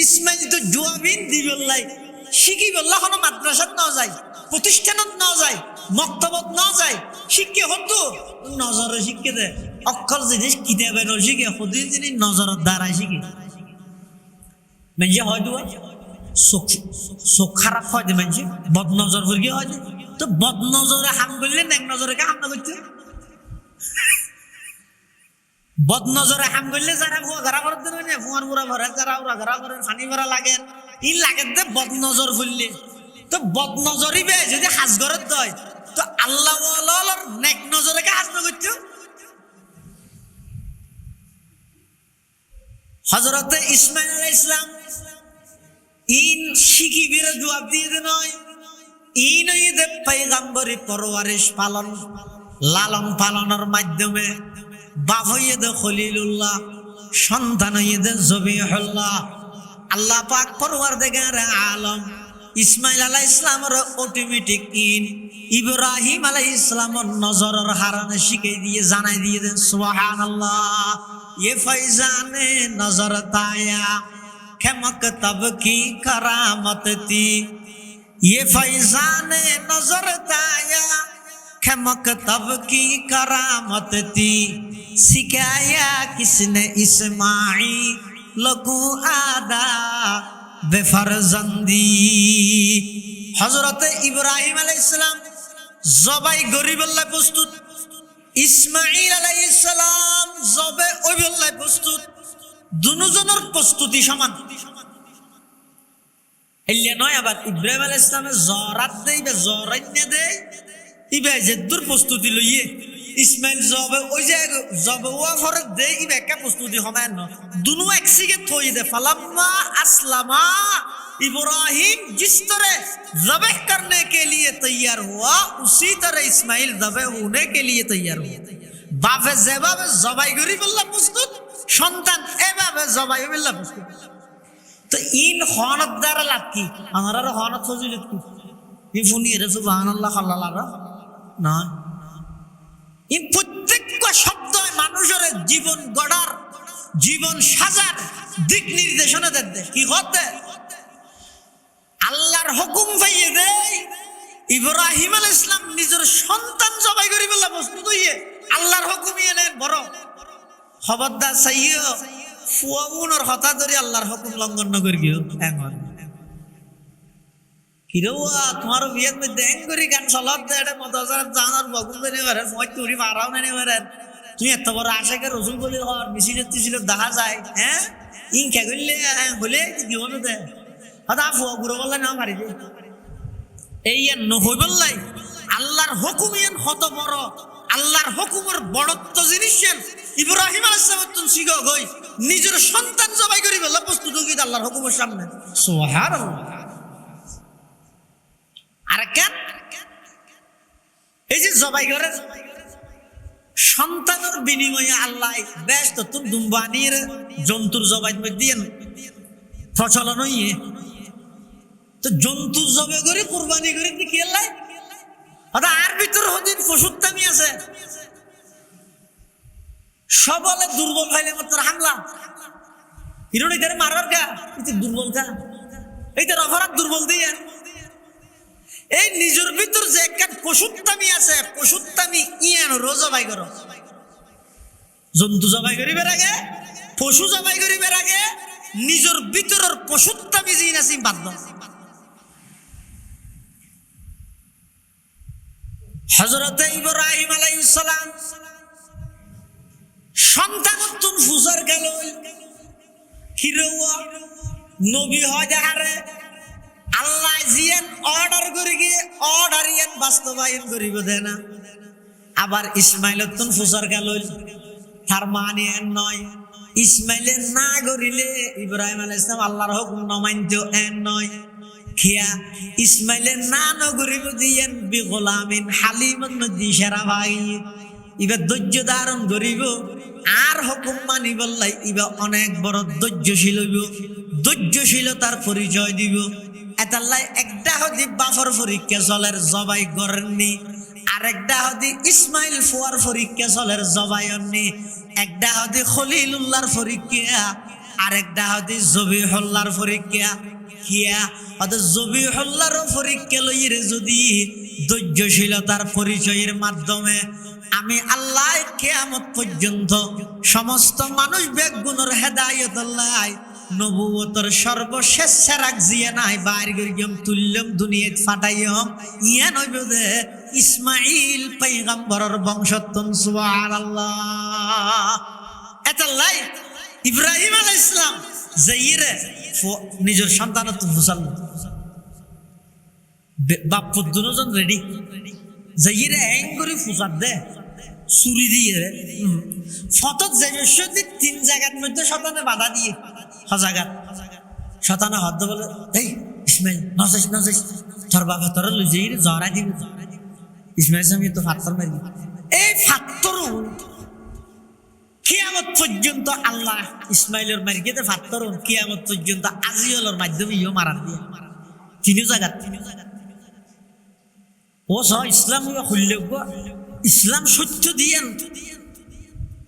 ইসমাইল তো জোয়াবিন দিবল্লাই শিখি বললা কোনো মাদ্রাসাত না যায়, প্রতিষ্ঠানত না যায়, মক্তবত না যায়, শিক্ষে হতো নজরে শিক্ষে দেয়। অক্ষর জিনিস কিতাবে ন শিখে হতে জিনিস নজরের দ্বারাই শিখে। মানে হয়তো চোখ খারাপ হয় যে মানুষ বদ নজর করে হয়, তো বদ নজরে হাম করলে এক নজরে কে হাম না করতে, বদ নজরে হাম করলে যারা ভুয়া ঘরা করার দিন না ভুয়ার বুড়া ভরে, যারা ওরা ঘরা করেন ফানি ভরা লাগে ই লাগে দে বদ নজর ফুললে, তো বদ নজরিবে যদি হাজ ঘরত দয় তো আল্লাহ ওয়ালার নেক নজরে কে হাজ না করতে। হযরতে ইসমাঈল আলাইহিস সালাম ইন শিখিবিরে জবাব দিয়ে দেন নয়, ইন ঈদ পয়গম্বরি পরওয়ারিশ পালন লালন পালনের মাধ্যমে বাপ হইয়ে দে খলিলুল্লাহ, সন্তান হইয়ে দে জবিহুল্লাহ। আল্লাহ পাক পরওয়ারদিগার আলম ইসমাঈল আলাইহিস সালামের অটোমেটিক ইন ইব্রাহিম আলাইহিস সালামের নজরের হারানে শিখাই দিয়ে জানাই দিয়ে দেন সুবহানাল্লাহ। ये फैजाने नजर ताया खे मकतब की करामत थी, ये फैजाने नजर ताया खे मकतब की करामत थी। सिखाया किसने इस्माइल को आदाब फर्जंदी। हजरत इब्राहिम अलैहिस सलाम जबाई गरीबुल्लाह प्रस्तुत, ইসমাঈল আলাইহিস সালাম জবে ওইবল্লাহ প্রস্তুত, দুজনের প্রস্তুতি সমান। এলিয়া নয় আবার ইব্রাহিম আলাইহিস সালামে জরাত দেই বা জরাইন্না দেই ইবা যেদুর প্রস্তুতি লইয়ে ইসমাঈল জবে ওই যে জবে ওয়া ফরত দেই ইবা একটা প্রস্তুতি সমান ন, দুনো একসিগে থই দে। ফালাম্মা আসলামা इब्राहिम जिस तरह ज़बह करने के लिए तैयार हुआ उसी तरह इस्माइल ज़बह होने के लिए तैयार हुआ। बाप ज़ेबा में ज़बाई गरी बल्ला प्रस्तुत, সন্তান এভাবে জবাই হইলা প্রস্তুত। তো ইন হনত দ্বারা লাভ কি? আমার হনত ফজিলত কি? ই ফুনিয়ে রে সুবহানাল্লাহ আল্লাহ না, ই প্রত্যেকটা শব্দ মানুষের জীবন গড়ার, জীবন সাজার দিক নির্দেশনা দেয়। কি হতে আল্লাহর হুকুম পাইয়ে দেয়। ইব্রাহিম আলাইহিস সালাম নিজের সন্তান জবাই করি বললা প্রস্তুত হইয়ে আল্লাহর হুকুমই এলেন। বড় খবরদার চাইও ফুয়াউনের হতা ধরে আল্লাহর হুকুম লঙ্ঘন করি গিয়ে এমন কিরোয়া তোমার বিয়ের মধ্যে এং করি গান চলত দেয় মতাজার জানার বগুন বেনে পারে মই তুরি মারাও নেনে পারেন। তুই এত বড় আশাকে রসুল বলি হর মিছিল টিছিল দেখা যায়। হ্যাঁ ইং কে করলে হলে জীবন দে হতা ফুয়া বুড়ো বললে না পারি এই নহই বললাই আল্লাহর হুকুম ইয়ান হত বড়। আল্লাহর হুকুমের বড়ত্ব জিনিস ইব্রাহিম আলাইহিস সালাম শিখ গই নিজের সন্তান জবাই করি বললা প্রস্তুত হই আল্লাহর হুকুমের সামনে। সুবহানাল্লাহ। আর কেন এই যে জবাই করে সন্তানের বিনিময়ে আল্লাহ বেশ তো তুমি দুম্বানির জন্তুর জবাই দিয়ে প্রচলন হইয়ে তো জন্তুর জবাই করে কুরবানি করে কি আল্লাহ আর ভিতর হদিন পশুত্তামি আছে। সবলে দুর্বল হইলে মাত্র হামলা হিরোন এটারে মারার গা দুর্বল গা এইটার অপরাধ দুর্বল দিয়ে এই নিজের ভিতর যে একটা পশুত্তামি আছে, পশুত্তামি ইয়ান জবাই করো। জন্তু জবাই করিবার আগে, পশু জবাই করিবার আগে নিজের ভিতরের পশুত্তামি জিন আছে বাদ দাও। হযরত ইব্রাহিম আলাইহিস সালাম সন্তানতুন ফুসার গেল হিরোয়া নবী হয় যাহারে আল্লাহ জিয়ান অর্ডার করে গিয়ে অর্ডার ইয়ান বাস্তবায়ন করিব দেয় না। আবার ইসমাইলতুন ফুসার গেল তার মানে এন নয় ইসমাইলের না করিলে ইব্রাহিম আলাইহিস সালাম আল্লাহর হুকুম না মানতো এন নয়। খিয়া ইসমাইলের না নগরিব দিয়েন বি গোলামিন হালিমান নদী সেরা ভাই ইবা ধৈর্য ধারণ করিব আর হুকুম মানি বললাই ইবা অনেক বড় ধৈর্যশীল হইব, ধৈর্যশীলতার পরিচয় দিব। এতাল্লাই একটা হদি বাফর পরীক্ষা চলের জবাই করেননি, আরেকটা হদি ইসমাইল ফুয়ার পরীক্ষা চলের জবাই হননি, একটা হদি খলিলুল্লাহর পরীক্ষা, আরেকটা হদি জবিহুল্লাহর পরীক্ষা। কিয়া অর্থাৎ জবিহুল্লাহর পরীক্ষা লইরে যদি ধৈর্যশীলতার পরিচয়ের মাধ্যমে আমি আল্লাহ কিয়ামত পর্যন্ত সমস্ত মানুষ বেগুনের হেদায়েত আল্লাহ নবুয়তর সর্বশেষ সেরাক জিয়া নাই বাইর গরিয়ম তুল্যম দুনিয়াত ফাটাইয়ম ইয়া নইবে দে ইসমাইল পয়গম্বরের বংশোত্তম সুবহানাল্লাহ। এতাল্লাই ইব্রাহিম আলাইহিস সালাম যাইরে নিজের সন্তানত ফুসাল বাপ দুজন রেডি যাইরে এং করে ফুসাদ দে ছুরি দিয়ে ফতত যে তিন জায়গার মধ্যে শতানে বাধা দিয়ে হজাগাত শতানে হদ্দ বলে এই ইসমাইল নজাইস নজাইস তোর বাবা তোর লুজেই জরা দিব। ইসমাইল সামি তো ফাত্তর মারি এই ফাত্তর কিয়ামত পর্যন্ত আল্লাহ ইসমাইলের মারিকে ফাত্তর কিয়ামত পর্যন্ত আজিয়লের মাধ্যমে ইও মারান দিয়ে তিন জায়গা ও সহ ইসলাম উল্লেখ ইসলাম সত্য দিয়েন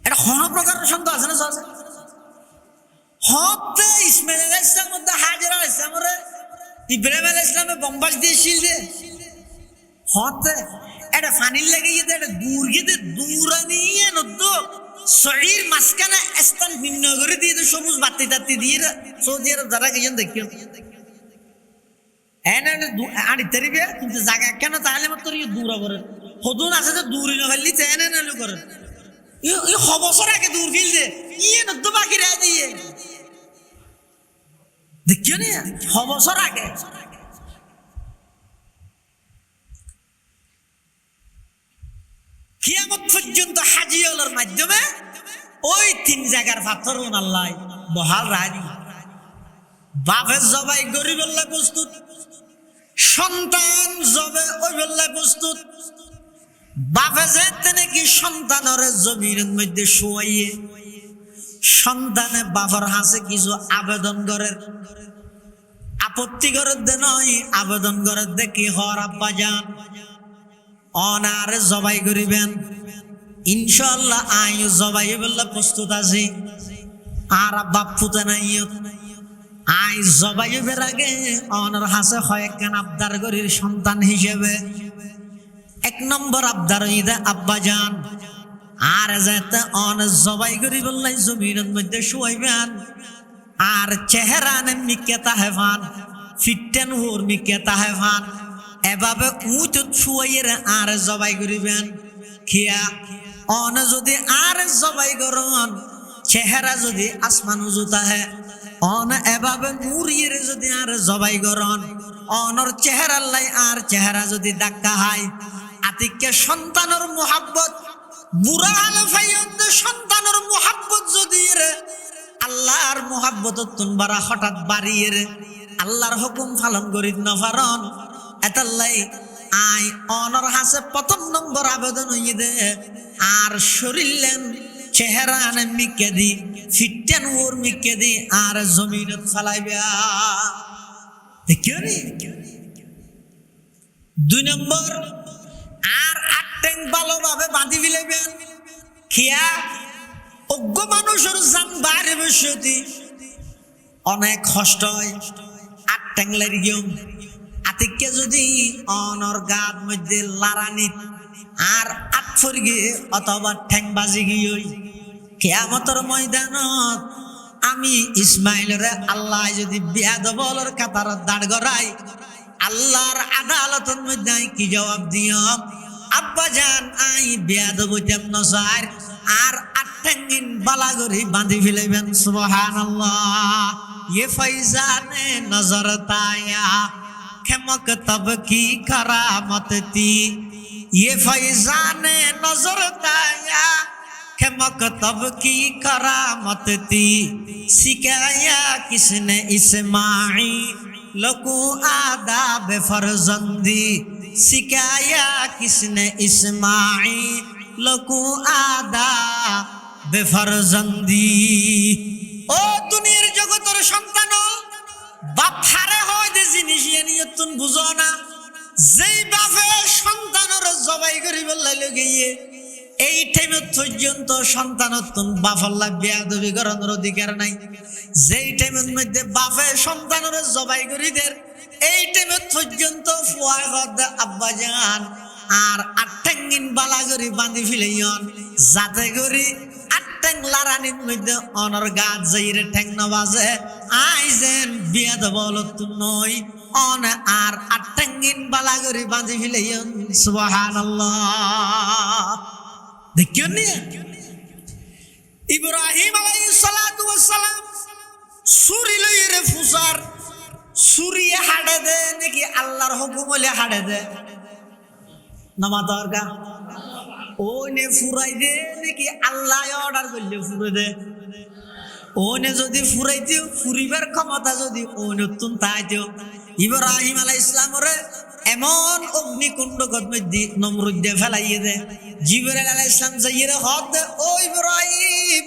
এটা কোন প্রকারের সন্দেহ আছে না সহজে হতে ইসমাইল আলাইহিস সালাম মধ্যে হাজেরা আলাইহিস সালামের ইব্রাহিম আলাইহিস সালামে বম্বাস দিয়ে শিল দে হতে এটা ফানিল লাগে ইতে এটা দূর গিয়ে দূরানিয়ে নদ্দো শরীর মাঝখানে স্থান ভিন্ন করে দিয়ে সবুজ বাতি টাতি দিয়ে সৌদি আরব যারা গিয়েছেন দেখিও এনে আড়ি তেরিবে কিন্তু জায়গা কেন তাহলে মাত্র দূর করে হদুন আছে যে দূরই না ফেললি এনে নেলে করে ই খবসর আগে দূর ফিল দে ইয়ে নদ্দ বাকি রে দিয়ে দেখিও নি খবসর আগে কিয়ামত পর্যন্ত হাজিয়লের মাধ্যমে ওই তিন জায়গার পাথর আল্লাহ বহাল রাজি। বাপের জবাই গরিবেল্লা প্রস্তুত, সন্তান জবে ওই বেল্লা প্রস্তুত। বাপে যেতে নাকি সন্তানের জমির মধ্যে শোয়াইয়ে সন্তানে বাবার হাসে কিছু আবেদন করেন, আপত্তি করেন দে নয়, আবেদন করেন দে কি হর আব্বা যান অনারে জবাই করিবেন, ইনশাআল্লাহ আই জবাই বললে প্রস্তুত আছি। আর বাপ ফুতে নাই আই জবাইবের আগে অনার হাসে হয় কেন আবদার করির সন্তান হিসেবে। এক নম্বর আবদার ইদে আব্বা যান আর যেতে অন জবাই করি বললাই জমিনের মধ্যে শুয়াইবেন, আর চেহারা নে মিকেতা হেফান ফিটেন হুর মিকেতা হেফান এভাবে উঁচ শুয়াইয়ের আর জবাই করিবেন। খিয়া অন যদি আর জবাই করন চেহারা যদি আসমান উজুতা হে, অন এভাবে মুড়িয়ে যদি আর জবাই করন অনর চেহারা লাই আর চেহারা যদি ডাক্কা হয়, আতিককে সন্তানের মোহাব্বত বুড়া আলে ফাইয়ন সন্তানের মোহাব্বত যদি রে আল্লাহর মোহাব্বত তুনবারা হঠাৎ বাড়িয়ে রে আল্লাহর হুকুম পালন করি নফারন এতাল্লাই আই অনর হাসে প্রথম নম্বর আবেদন হইয়ে দে আর শরীরলেন চেহারা আনে মিকে দি ফিটেন ওর মিকে দি আর জমিনত ফালাইবা। দেখিও নি দুই নম্বর আর আটটেং ভালোভাবে বাঁধি ফেলাইবেন। খিয়া অজ্ঞ মানুষের জান বাইরে বসতি অনেক কষ্ট হয়, আটটেং লাগিও আতিককে যদি অনর গাত মধ্যে লারানিত আর আটফর গিয়ে অথবা ঠ্যাং বাজি গিয়ে কিয়ামতের ময়দানত আমি ইসমাইলরে আল্লাহ যদি বিয়াদবলর কাতারত দাঁড় করাই আল্লাহর আদালতের মধ্যে কি জবাব দিও? আব্বা জান আই বিয়াদব হইতাম নসার আর আটটাঙ্গিন বালাগরি বাঁধি ফেলাইবেন। সুবহানাল্লাহ। ये फैजाने नजर ताया खेमक तब की करामत थी, ये फैजाने नजर ताया खेमक तब की करामत थी, सिखाया किसने इस्माइल को आदाब फरजंदी, सिखाया किसने इस्माइल को आदाब फरजंदी। ও দুনিয়ার জগতের সন্তান বাপ হারে হয় যে জিনিস নিয়ে তুমি বুঝো না, যেই বাপে সন্তানের জবাই করি বললে গিয়ে এই টাইমে পর্যন্ত সন্তানের তুমি বাফাল্লা বেয়াদবি করানোর অধিকার নাই। যেই টাইমের মধ্যে বাপে সন্তানের জবাই করি দের এই টাইমে পর্যন্ত ফুয়াই হদ আব্বা যান আর আটটাঙ্গিন বালা করি বাঁধি ফেলাইন যাতে করি লারানির মধ্যে অনর গাছ যাইরে ঠ্যাং নবাজে আইজেন বিয়াদ বলত নই অন আর আটটাঙ্গিন বালা করে বাঁধি ফেলাইন। সুবহানাল্লাহ। দেখিও নি ইব্রাহিম আলাইহিস সালাতু ওয়াস সালাম ছুরি লইরে ফুসার ছুরি হাড়ে দে নাকি আল্লাহর হুকুম হলে হাড়ে দে নামা দরগা ওনে ফুরাই দে নাকি আল্লাহ অর্ডার করলে ফুরে দে? ওনে যদি ফুরাই দিও ফুরিবার ক্ষমতা যদি ওনে তুন তাই দিও। ইব্রাহিম আলাইহিস সালামরে এমন অগ্নিকুণ্ড মধ্যে নমরুদ দিয়ে ফেলাইয়ে দে। জিবরাইল আলাইহিস সালাম যাইরে হদ দে ও ইব্রাহিম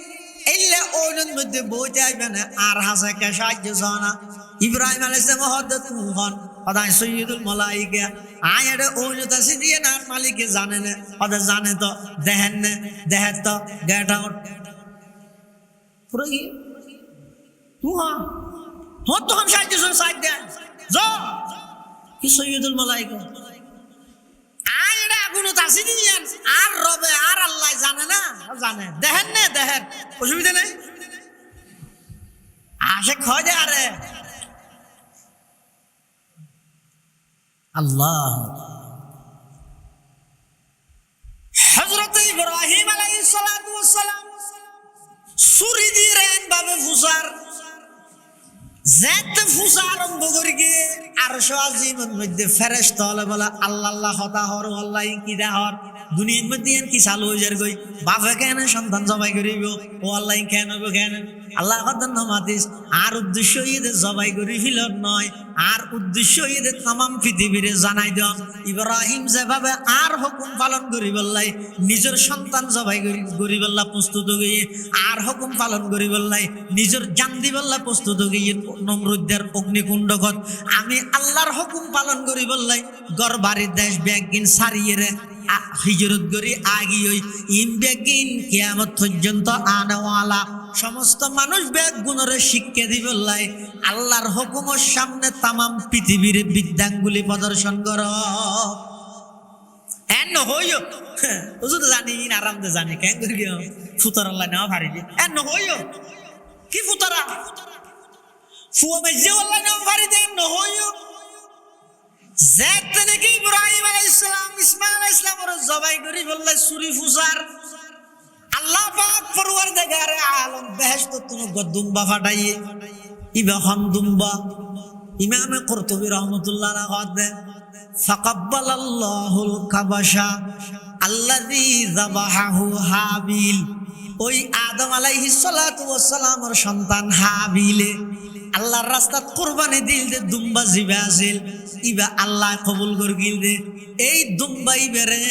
এলে ওনের মধ্যে বইতে আইবে না আর হাসে কে সাহায্য জানা। ইব্রাহিম আলাইহিস সালাম হদ তুমি হন অদায় সৈয়দুল মালাইকা আয়ারে ওইটা সিদিয়ে না মালিকে জানে না ওদের জানে তো দেখেন না দেখে তো গেট আউট পুরো গিয়ে তুই হ্যাঁ তো हम সাহায্য সাহায্য দেন যা কি সৈয়দুল মালাইকা আয়ারে আগুন তাসি দিয়েন আর রবে আর আল্লাহ জানে না জানে দেখেন না দেখেন অসুবিধা নেই আশে খয় দে আরে আল্লাহ। হযরত ইব্রাহিম আলাইহিস সালাতু ওয়াস সালাম ছুরি দিয়ে রেন ভাবে ফুসার যেতে ফুসা আরম্ভ করি গিয়ে আরশ আজিমের মধ্যে ফেরেশতা হলে বলে আল্লাহ আল্লাহ হতা হর আল্লাহ কি দা হর দুনিয়ার মধ্যে কি চালু হয়ে যার গই বাপে কেন সন্তান জবাই করিব ও আল্লাহ কেন হইব কেন আল্লাহ মাতিস আর উদ্দেশ্য ঈদের জবাই করি ফিল নয় আর উদ্দেশ্য ঈদের তামাম পৃথিবীরে জানাই দেন ইব্রাহিম যেভাবে আর হুকুম পালন করি বললাই নিজের সন্তান জবাই করি বললা প্রস্তুত গিয়ে আর হুকুম পালন করি বললাই নিজের জান দিবল্লা প্রস্তুত গিয়ে নমরুদের অগ্নিকুণ্ডকত আমি আল্লাহর হুকুম পালন করি বললাই গড় বাড়ির দেশ ব্যাগিন সারিয়ে রে হিজরত করি আগি ওই ইম ব্যাগিন কিয়ামত পর্যন্ত আনাওয়ালা সমস্ত মানুষ ব্যাগ গুণরে শিক্ষা দিবল্লাই আল্লাহর হুকুমের সামনে তামাম পৃথিবীর বিদ্যাঙ্গুলি প্রদর্শন কর এন হইও ওজু তো জানি আরাম তো জানি কেন করি ফুতর আল্লাহ নেওয়া ভারি এন হইও কি ফুতরা ফুয়া মেজে আল্লাহ নেওয়া ভারি দে এন হইও যেতে নাকি ইব্রাহিম আলাইহিস সালাম ইসমাঈল আলাইহিস সালামের জবাই করি বললে সুরি ফুসার আল্লাহ পাক পরওয়ারদিগার আলম বেহেশত তুনো গদুম্বা ফাটাইয়ে ইবা হামদুম্বা ইমামে কুরতুবী রাহমাতুল্লাহ আলাইহি ফাকাব্বালাল্লাহুল কাবাশা আল্লাযী যাবাহাহু হাবিল ওই আদম আলাইহিস সালাতু ওয়াস সালামের সন্তান হাবিলে আল্লাহর রাস্তাত কুরবানি দিল দে দুম্বা জিবা আছিল ইবা আল্লাহ কবুল করগিল দে এই দুম্বা ইবেরে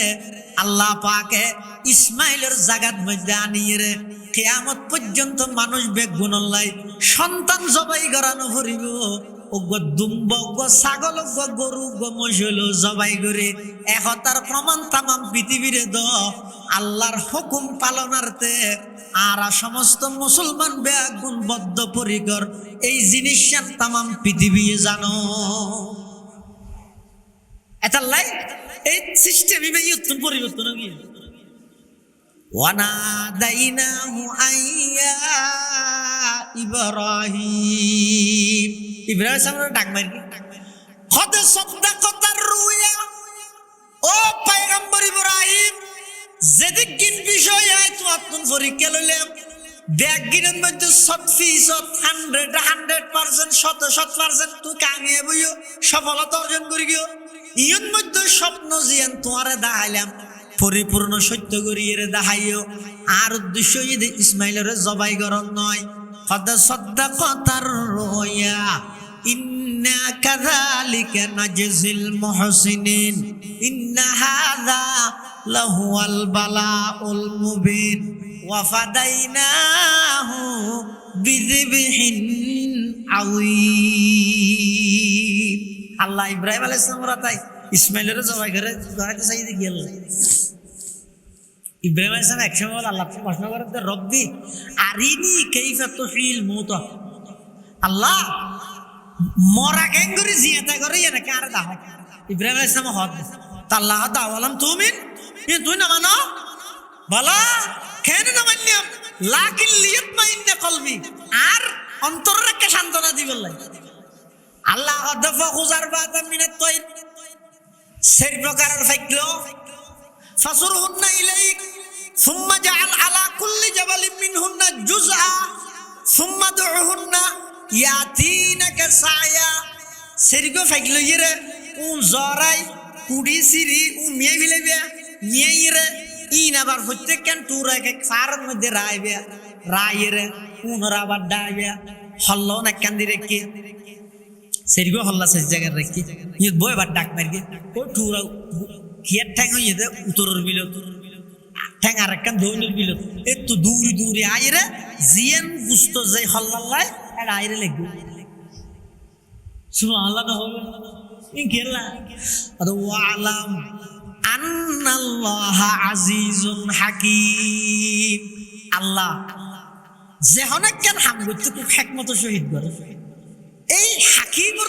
আল্লাহ পাকে ইসমাইলের জাগাত মধ্যে আনিয়ে রে কিয়ামত পর্যন্ত মানুষ বেগুনল্লাই সন্তান জবাই করানো হরিব ওগো দুম্বা ওগো ছাগল ওগো গরু ওগো মহিষ জবাই করে একতার প্রমাণ তামাম পৃথিবীরে দ আল্লাহর হুকুম পালনার্থে আর সমস্ত মুসলমান বেগুন বদ্ধ পরিকর এই জিনিস তামাম পৃথিবী জানো এটা লাই এই সিস্টেম ইউতুন পরিবর্তন গিয়ে ওয়ানাদাইনাহু আইয়া ইব্রাহিম ইব্রাহিম সামনে ডাক মারি কদ সাদাকাতার রুয়া ও পয়গম্বর ইব্রাহিম যেদিকিন বিষয় আয় তো আপন পরীক্ষা লইলাম ব্যাগিনের মধ্যে 100% 100% তুই কামিয়াব হইও সফলতা অর্জন করি গিয়ে ইয়ন মধ্যে স্বপ্ন জিয়ান তোমারে দেখাইলাম পরিপূর্ণ সত্য করিয়ে দেখাইও আর উদ্দেশ্য ঈদ ইসমাইলের জবাই গরম নয় কদ সাদাকাতার রুয়া ইন্না কাযালিকা নাজজিল মুহসিনিন ইন্না হাযা লাহুয়াল বালাউল মুবিন ওয়া ফাদাইনাহু বিযিবহিন আযীম আল্লাহ ইব্রাহিম আলাইহিস সালাম রাতাই ইসমাইলের জবাই করে গাড়িতে চাইতে গেল ইব্রাহিম আলাইহিস সালাম একসময় বলে আল্লাহ প্রশ্ন করেন রব্বি আরিনি কাইফা তুহিল মাউতা আল্লাহ মরা কেঙ্গুরি জিয়াতা করে এনে কার দাও ইব্রাহিম আলাইহিস সালাম হদ আল্লাহ দাওয়ালাম তুই না মানো বলা কেন না মানলাম লাকিন লিয়াতমাইন্না কলবি আর অন্তরকে সান্তনা দিবল্লাই আল্লাহ দফা খুজার বাতা মিনাত তাইর সেই প্রকারের ফাইকলো ফাসুরহুন্না ইলাইক সুম্মা জাআল আলা কুল্লি জাবালিন মিনহুন্না জুজআ সুম্মা দুহুন্না ইয়াতিনাকা সায়া সেরিগো ফাইকলো ইরে উন জরাই কুড়ি সিরি উ মিয়ে ফিলেবে নিয়ে ইন আবার প্রত্যেকখান টুরাকে সারের মধ্যে রাইবে রাইরে উনরা আবার ডাইবে হল্ল না কান্দি রেখে সেরিগো হল্লা শেষ জায়গায় রেখে ইয়ে বই আবার ডাক মারগে ও টুরা খিয়ার ঠ্যাং হয়ে দে উত্তরের বিল ঠ্যাং আর একখান দৈনের বিল একটু দূরে দূরে আইরে জিয়ান গুস্ত যে হল্লাল্লাই এটা আইরে লেগবে সুবহানাল্লাহ না হবে ইনকেলা আদো ওয়ালাম আন্নাল্লাহা আজিজুন হাকীম আল্লাহ যে অনেক জ্ঞান হাম করতে খুব হিকমত শহীদ করে এই হাকিমর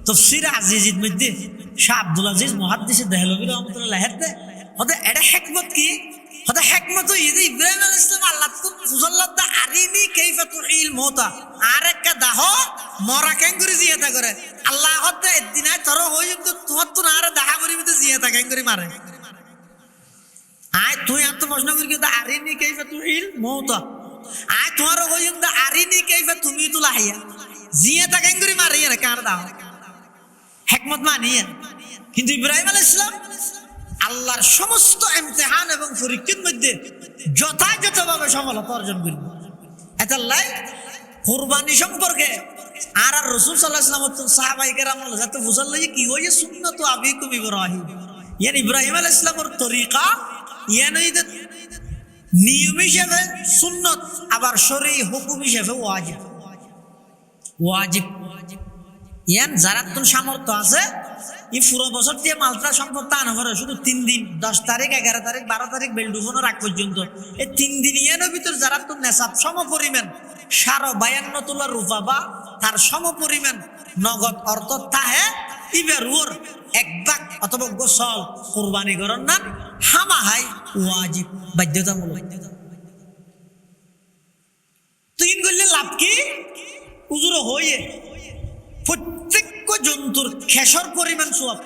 তফসির আজিজির মধ্যে শাহ আব্দুল আজিজ মুহাদ্দিস দেহলভী রাহমাতুল্লাহ হেতে হতে এটা হিকমত কি হতে হিকমত ইদে ইব্রাহিম আলাইহিস সালাম আল্লাহ তো ফুজাল্লাহ আরিনি কাইফা তুহিল মাউতা আর একটা দাহ মরা কেঙ্গুরি জিয়াতা করে আল্লাহ হতে একদিন তোর হই তো তোর তো না দেখা করিবি তো জিয়াতা কেঙ্গুরি মারে আয় তুই এত প্রশ্ন করি কিন্তু আরিনি কাইফা তুহিল মাউতা আয় তোমার হই তো আরিনি কাইফা তুমি তো লাহিয়া জিয়াতা কেঙ্গুরি মারিয়া না কার দাও হিকমত মানিয়া কিন্তু ইব্রাহিম আলাইহিস সালাম আল্লাহর সমস্ত ইমতিহান এবং পরীক্ষার মধ্যে যথাযথভাবে সফলতা অর্জন করবে। এটা লাই কুরবানি সম্পর্কে আর রাসূল সাল্লাল্লাহু আলাইহি ওয়াসাল্লাম সাহাবায়ে কেরাম যাতে বুঝাল কি হইছে সুন্নাত আবিকুম ইব্রাহিম, ইয়ানি ইব্রাহিম আলাইহিস সালামের তরিকা, ইয়ানি নিয়ম হিসেবে সুন্নত, আবার শরঈ হুকুম হিসেবে ওয়াজিব। ওয়াজিব ইয়ান যারা তোর সামর্থ্য আছে এই পুরো বছর দিয়ে মালটা সম্পদ তা না করে শুধু 3 দিন 10 তারিখ 11 তারিখ 12 তারিখ বেলডুফোনের আগ পর্যন্ত এই 3 দিন ইয়ানোর ভিতর যারা তোর নেশাব সম পরিমাণ 52 তোলা রূপা বা তার সম পরিমাণ নগদ অর্থ তাহে ইবের ওর 1 ভাগ অথবা গোসল কুরবানি করার না হামাহাই ওয়াজিব বাধ্যতামূলক। তুই করলে লাভ কি উজুর হয়ে প্রত্যেক জন্তুর খেসর পরিমাণ সোয়াব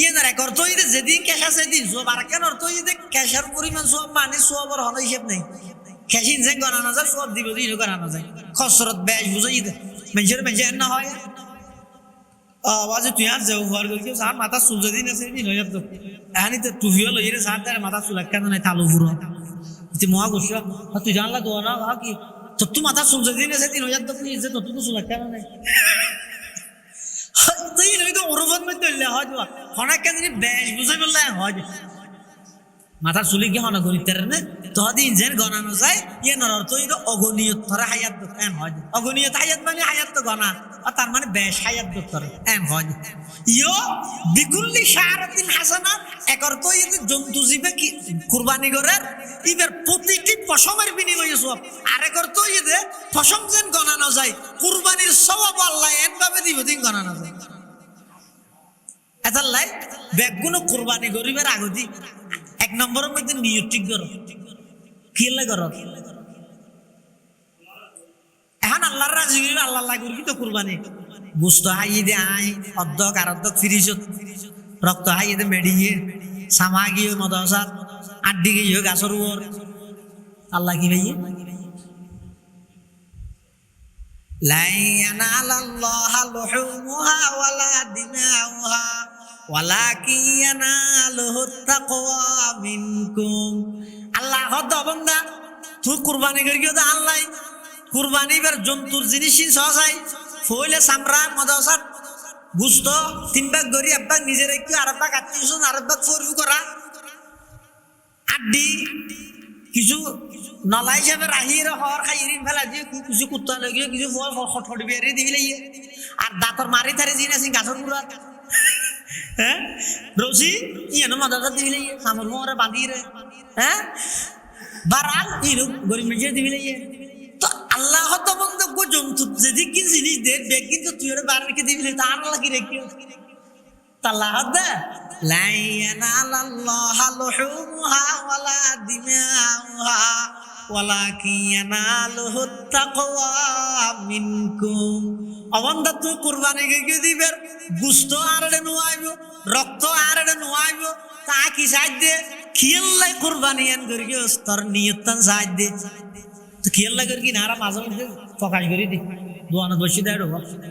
ইয়ে না এক অর্থ হইতে যেদিন খেসা সেদিন সোয়াব, আর কেন অর্থ হইতে খেসার পরিমাণ সোয়াব মানে সোয়াবর হন হিসেব নেই। খেসিন যে গণানো যায় সোয়াব দিব দিন গণানো যায় খসরত বেশ বুঝাই দে মানুষের না হয় আওয়াজে তুই আর যাও ঘর করি সার মাথা চুল যদি না সেদিন হয়ে যেত এখানে তো টুফিও লই রে সার তার মাথা চুল কেন নাই তালু পুরো মহা গুসা তুই জানলা দোয়া না কি তোর তো মাথা চুল যদি না সেদিন হয়ে যেত তুই যে তোর তো চুল কেন নাই তুই নইতো ওরফত মধ্যে হয় অনেক কেন বেশ বুঝাই বললে হয় মাথার চুলি কি হনা করিতে না তদিন যেন গণানো যায় ইয়ে নর তো অগণীয়ত ধরে হায়াত এম হয় অগণীয়ত হায়াত মানে হায়াত তো গণা আর তার মানে বেশ হায়াত ধরে এম হয় ইয়ো বিকুল্লি শাহরাতিন হাসানা এক অর্থ জন্তু জীবে কি কুরবানি করে ইবের প্রতিটি পশমের বিনিময়ে সওয়াব, আরেক অর্থ যে পশম যেন গণানো যায় কুরবানির সওয়াব আল্লাহ একভাবে দিব দিন গণানো যায়। এটা লাই বেগুনো কুরবানি গরিবের আগতি 1 নম্বরের মধ্যে নিয়ত ঠিক করো কি করো এখন আল্লাহর রাজি করিবে আল্লাহ লাগবে কি তো কুরবানি গোস্ত হাইয়ে দে আই অর্ধক আর অর্ধক ফিরিজত রক্ত হাইয়ে দে মেডিয়ে সামা গিয়ে মদসাত আড্ডি গিয়ে গাছর উপর আল্লাহ কি ভাইয়ে লা ইয়ানালাল্লাহু লুহুমুহা ওয়ালা দিমাউহা ওয়ালাকিন ইয়ানালুহুত তাকওয়া মিনকুম। আল্লাহ হদ বান্দা তুই কুরবানি করিও তো আল্লাহ কুরবানি বার জন্তুর জিনিস সহসাই ফইলে সামরা মদসাত গুস্ত 3 ভাগ গরি এক ভাগ নিজে রেখে আর ভাগ আত্মীয়স্বজন আর ভাগ ফরফু করা আড্ডি কিছু নলা হিসাবে রাহির হর খাইরিন ফেলা দিয়ে কিছু কুত্তা লাগিয়ে কিছু ফল খটখট বেরিয়ে দিবি আর দাঁতর মারি থারি জিন আছে গাছর পুরা হ্যাঁ রসি ইয়েন মাদাটা দিবি লাগিয়ে সামর মোহরে বাঁধি রে হ্যাঁ বারাল ইনু গরিব মিজিয়ে দিবি লাগিয়ে তো আল্লাহ তো বন্ধ গো জন্তু যদি কি জিনিস দে বেগ কিন্তু তুই ওরে বার রেখে দিবি তা আর লাগি রেখে তাল্লাহ দে লা ইয়ানালাল্লাহু লুহুমুহা ওয়ালা দিমাউহা ওয়ালাকিন ইয়ানালুহুত তাকওয়া মিনকুম। অবন্ধা তুই কুরবানি কে দিবের গোশত আরড়ে নুয়াইব রক্ত আরড়ে নুয়াইব তা কি সাজ দে খিয়াল্লাই কুরবানি আন করিও তোর নিয়তন সাজ দে তো খিয়াল্লাই করি কি নারা মাঝে মধ্যে প্রকাশ করি দি দোয়ানো বসে দেয়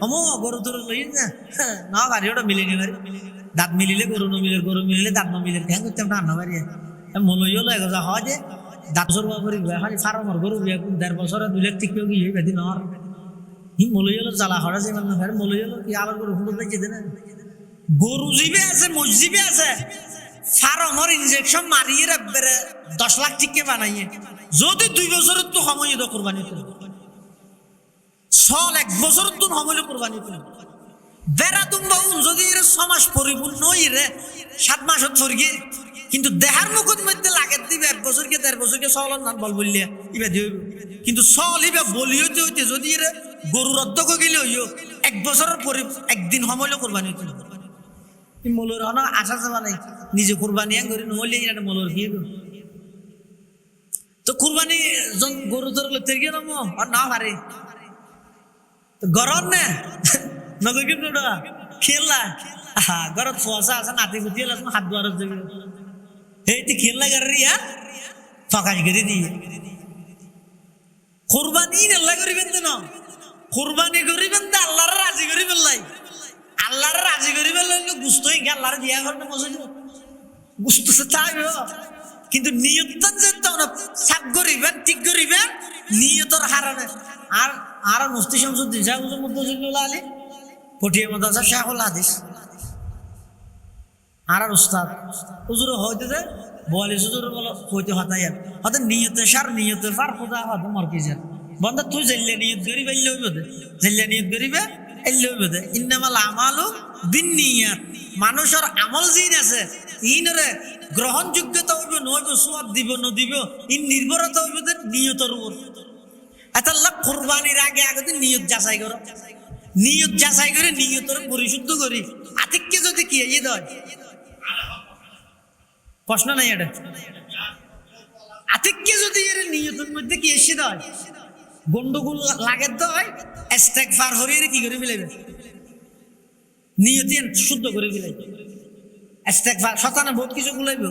অমো গরু তোর লই না গাড়ি ওটা মিলে নি দাঁত মিলিলে গরু মিলে গরু মিলিলে দাঁত মিলে ধ্যান করতে আমরা আন্না পারি মলইও লয় গজা হয় যে দাঁত সরবা করি খালি ফার্মর গরু 1.5 বছরে 2 লাখ টিকিও কি বেদি নর হি মলইও জ্বালা হরা যে মানে ফের মলইও কি আবার গরু হুঁড়ো যাইছে দেনা গরু জিবে আছে মসজিবে আছে ফার্মর ইনজেকশন মারিয়ে রাখবে 10 লাখ টিকে বানাইয়ে যদি 2 বছরের তো সময় তো কুরবানি তো সল 1 বছরের তো সময় কুরবানি তো বেড়া তুমবা যদি এর সমাজ পরিপূর্ণ রে 7 মাসত ফরগে কিন্তু দেহার মুখত মধ্যে লাগে দিবে 1 বছর কে 1.5 বছর কে সলন নান বল বললিয়া ইবা দিও কিন্তু সল ইবা বলি হইতে হইতে যদি এর গরু রদ্দ কো গেলে হইও 1 বছরের পরে একদিন সময় কুরবানি তো এই মলর হনা আশা যাবা নাই নিজে কুরবানি করে নহলে এটা মলর কি তো কুরবানি গরু ধরলে তেরগে নাম আর না পারে গরম না নগকি নডা খেলা গরত ফসা আছে নাতি গুতি লাস হাত দুয়ার দেবে এইটি খেলা গরিয়া ফাকাজ গরি দি কুরবানি আল্লাহ করিবেন না কুরবানি করিবেন না আল্লাহর রাজি করিবেন লাই আল্লাহর রাজি করিবেন লাই গুস্তই আল্লাহর দিয়া করতে বসে বুঝতেছে তাই কিন্তু নিয়তটা যে সাপ করিবেন ঠিক করিবেন নিয়তর হারানে আর আর মুফতি শামসুদ্দিন শাহ হুজুর মুদ্দাসিল্লাহ আলী পটিয়া মাদ্রাসা শাহুল হাদিস আর উস্তাদ হুজুর হইতে যে বলে হুজুর বলো হইতে হতাইয়া হতে নিয়তে সার নিয়তে ফার খোদা হতে মরকি যান বন্ধা তুই জেলে নিয়ত করিবে এলে হইবে দে জেলে নিয়ত করিবে এলে হইবে দে ইন্নামাল আমালু বিন্নিয়াত মানুষের আমল জিন আছে ইনরে গ্রহণযোগ্যতা হইবে নইবে সওয়াব দিব ন দিব ইন নির্ভরতা হইবে দে নিয়তের উপর আল্লাহ কুরবানির আগে আগে নিয়ত যাচাই করো নিয়ত যাচাই করে নিয়তের পরিশুদ্ধ করি আতিককে যদি কি এই দেয় প্রশ্ন নাই এটা আতিককে যদি এর নিয়তের মধ্যে কি এসে দেয় গন্ডগোল লাগে দেয় ইস্তেগফার হরিয়ে কি করে ফেলাইবে নিয়তি শুদ্ধ করে ফেলাইবে ইস্তেগফার শতানা বহুত কিছু বলাইব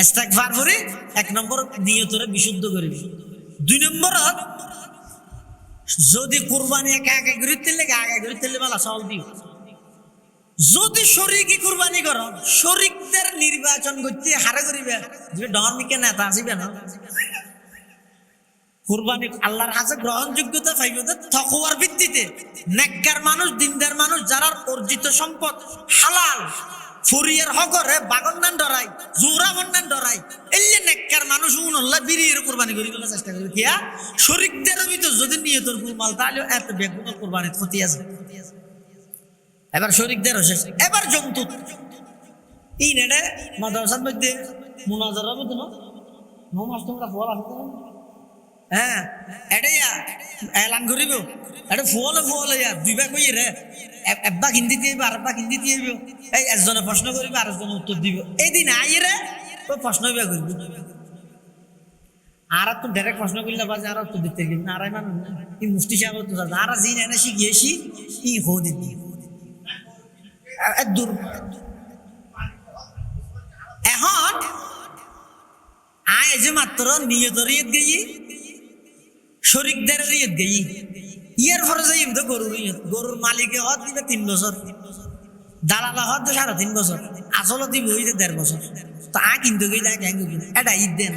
ইস্তেগফার হরি এক নম্বর নিয়তের বিশুদ্ধ করিবে দুই নম্বর যদি কুরবানি একা একা ঘুরিতে লেগে আগে ঘুরিতে বেলা চাউল দিও যদি শরিকি কুরবানি করো শরিকদের নির্বাচন করতে হারে করিবে যে ধর্মিকে নেতা আসিবে না কুরবানি আল্লাহর কাছে গ্রহণযোগ্যতা পাইবে তাকওয়ার ভিত্তিতে নেককার মানুষ দিনদার মানুষ যারা অর্জিত সম্পদ হালাল ফুরিয়ার হকরে বাগন্নান ডরাই জোরা বন্নান ডরাই এলে নেককার মানুষ উনল্লাহ বিরিয়ের কুরবানি করি বলে চেষ্টা করি কিয়া শরিকদের ভিতর যদি নিয়তর গুলমাল তাহলে এত বেগুন কুরবানির ক্ষতি আছে এবার শরিকদের শেষ এবার জন্তু এই নেড়ে মাদ্রাসার মধ্যে মুনাজার হবে তো নো মাস তোমরা ফল আসতে হ্যাঁ এটাই এলান করিব এটা ফুল ফুল দুইবার কই রে একবার হিন্দি দিয়ে আরেকবার হিন্দি দিয়ে এই একজনে প্রশ্ন করিবে আরেকজনে উত্তর দিব এই দিন আই রে ও প্রশ্ন করবি আর তো ডাইরেক্ট প্রশ্ন করলে বাজে আর উত্তর দিতে গেবি আর মানে এই মুফতি সাহেব তো আর জিন এনে শিখিয়েছি ই হো দিদি দূর এখন আয় যে মাত্র নিয়তর ইয়ত গেই শরিকদের ইয়ত গেই ইয়ার পরে যাই তো গরুর মালিকে হত দিবে 3 বছর দালালা হত 3.5 বছর আসলে দিব হইতে 1.5 বছর তা কিন্তু গই দেখ এটা ঈদ দেন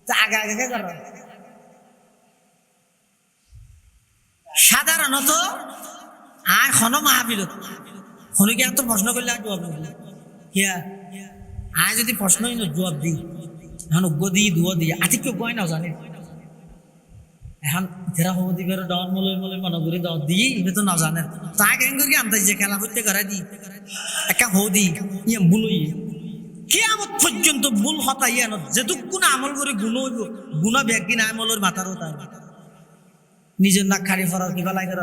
তা আগে আগে করো সাধারণত আয় খন মাহফিলত হনুকে এত প্রশ্ন করলে আর জবাব নেই কিয়া আয় যদি প্রশ্নই জবাব দিই এখন অজ্ঞ দিই দুয়ো দিই আতি কেউ কয় না জানে এখন ইতেরা হবো দিবে ডন মলে মলে মনে করি দাও দিই এটা তো না জানে তা কেন করি আনতে যে খেলা করতে করা দিই একা হো দিই ইয়ে বুলই কিয়ামত পর্যন্ত ভুল হতা ইয়ে যেটুকুন আমল করে গুণ হইব গুণা ব্যক্তি না আমলের মাথার হতা নিজের নাক খাড়ি ফরার কিবা লাগে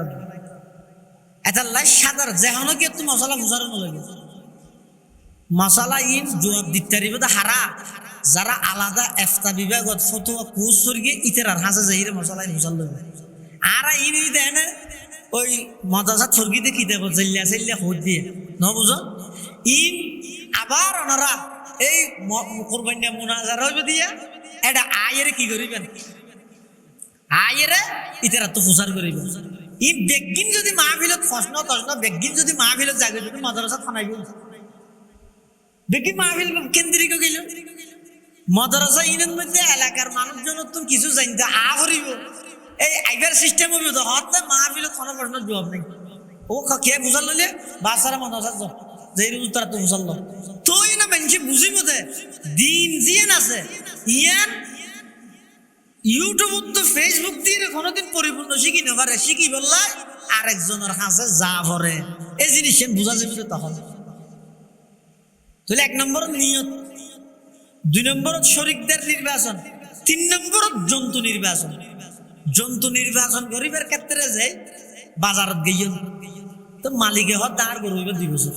এটা লাই সাদার যেখানে কি একটু মশলা বুঝানো লাগে মশলা ইন জবাব দিতে হারা যারা আলাদা এফতা বিভাগত ফতোয়া কোর্স সরিয়ে ইতেরার হাসে যাইরে মশলাই বুঝাল দেবে আর ইন দেন ওই মাদ্রাসা সর্গিতে কি দেব জেলিয়া সেলিয়া হত দিয়ে ন বুঝো ইন আবার ওনারা এই কুরবানিয়া মুনাজার হইবে দিয়া এটা আয়ের কি করিবেন আয়েরে ইতেরা তো ফুসার করিবেন ই বেগিন যদি মাহফিলত প্রশ্ন তশ্ন বেগিন যদি মাহফিলত জাগে যদি মাদ্রাসা থানাইব বেগিন মাহফিল কেন্দ্রিক গেল মাদ্রাসা ইনের মধ্যে এলাকার মানুষজন তো কিছু জানতে করিব এই আইবার সিস্টেম হইব তো হতে মাহফিলত কোনো প্রশ্ন জবাব নেই ও কে বুঝাল লইলে বাসারা মাদ্রাসা যেই উত্তর তো বুঝাল তুই না মানুষ বুঝিব দে দিন জিয়ান আছে ইয়ান ইউটিউব তো ফেসবুক দিয়ে কোনোদিন পরিপূর্ণ শিখি না পারে শিখি বললাই আরেকজনের হাসে যা ভরে এই জিনিস বোঝা যাবে তখন তাহলে 1 নম্বর নিয়ত 2 নম্বর শরিকদের নির্বাচন 3 নম্বর জন্তু নির্বাচন করিবার ক্ষেত্রে যে বাজারত গিয়ে তো মালিকে হত দাঁড় করবে 2 বছর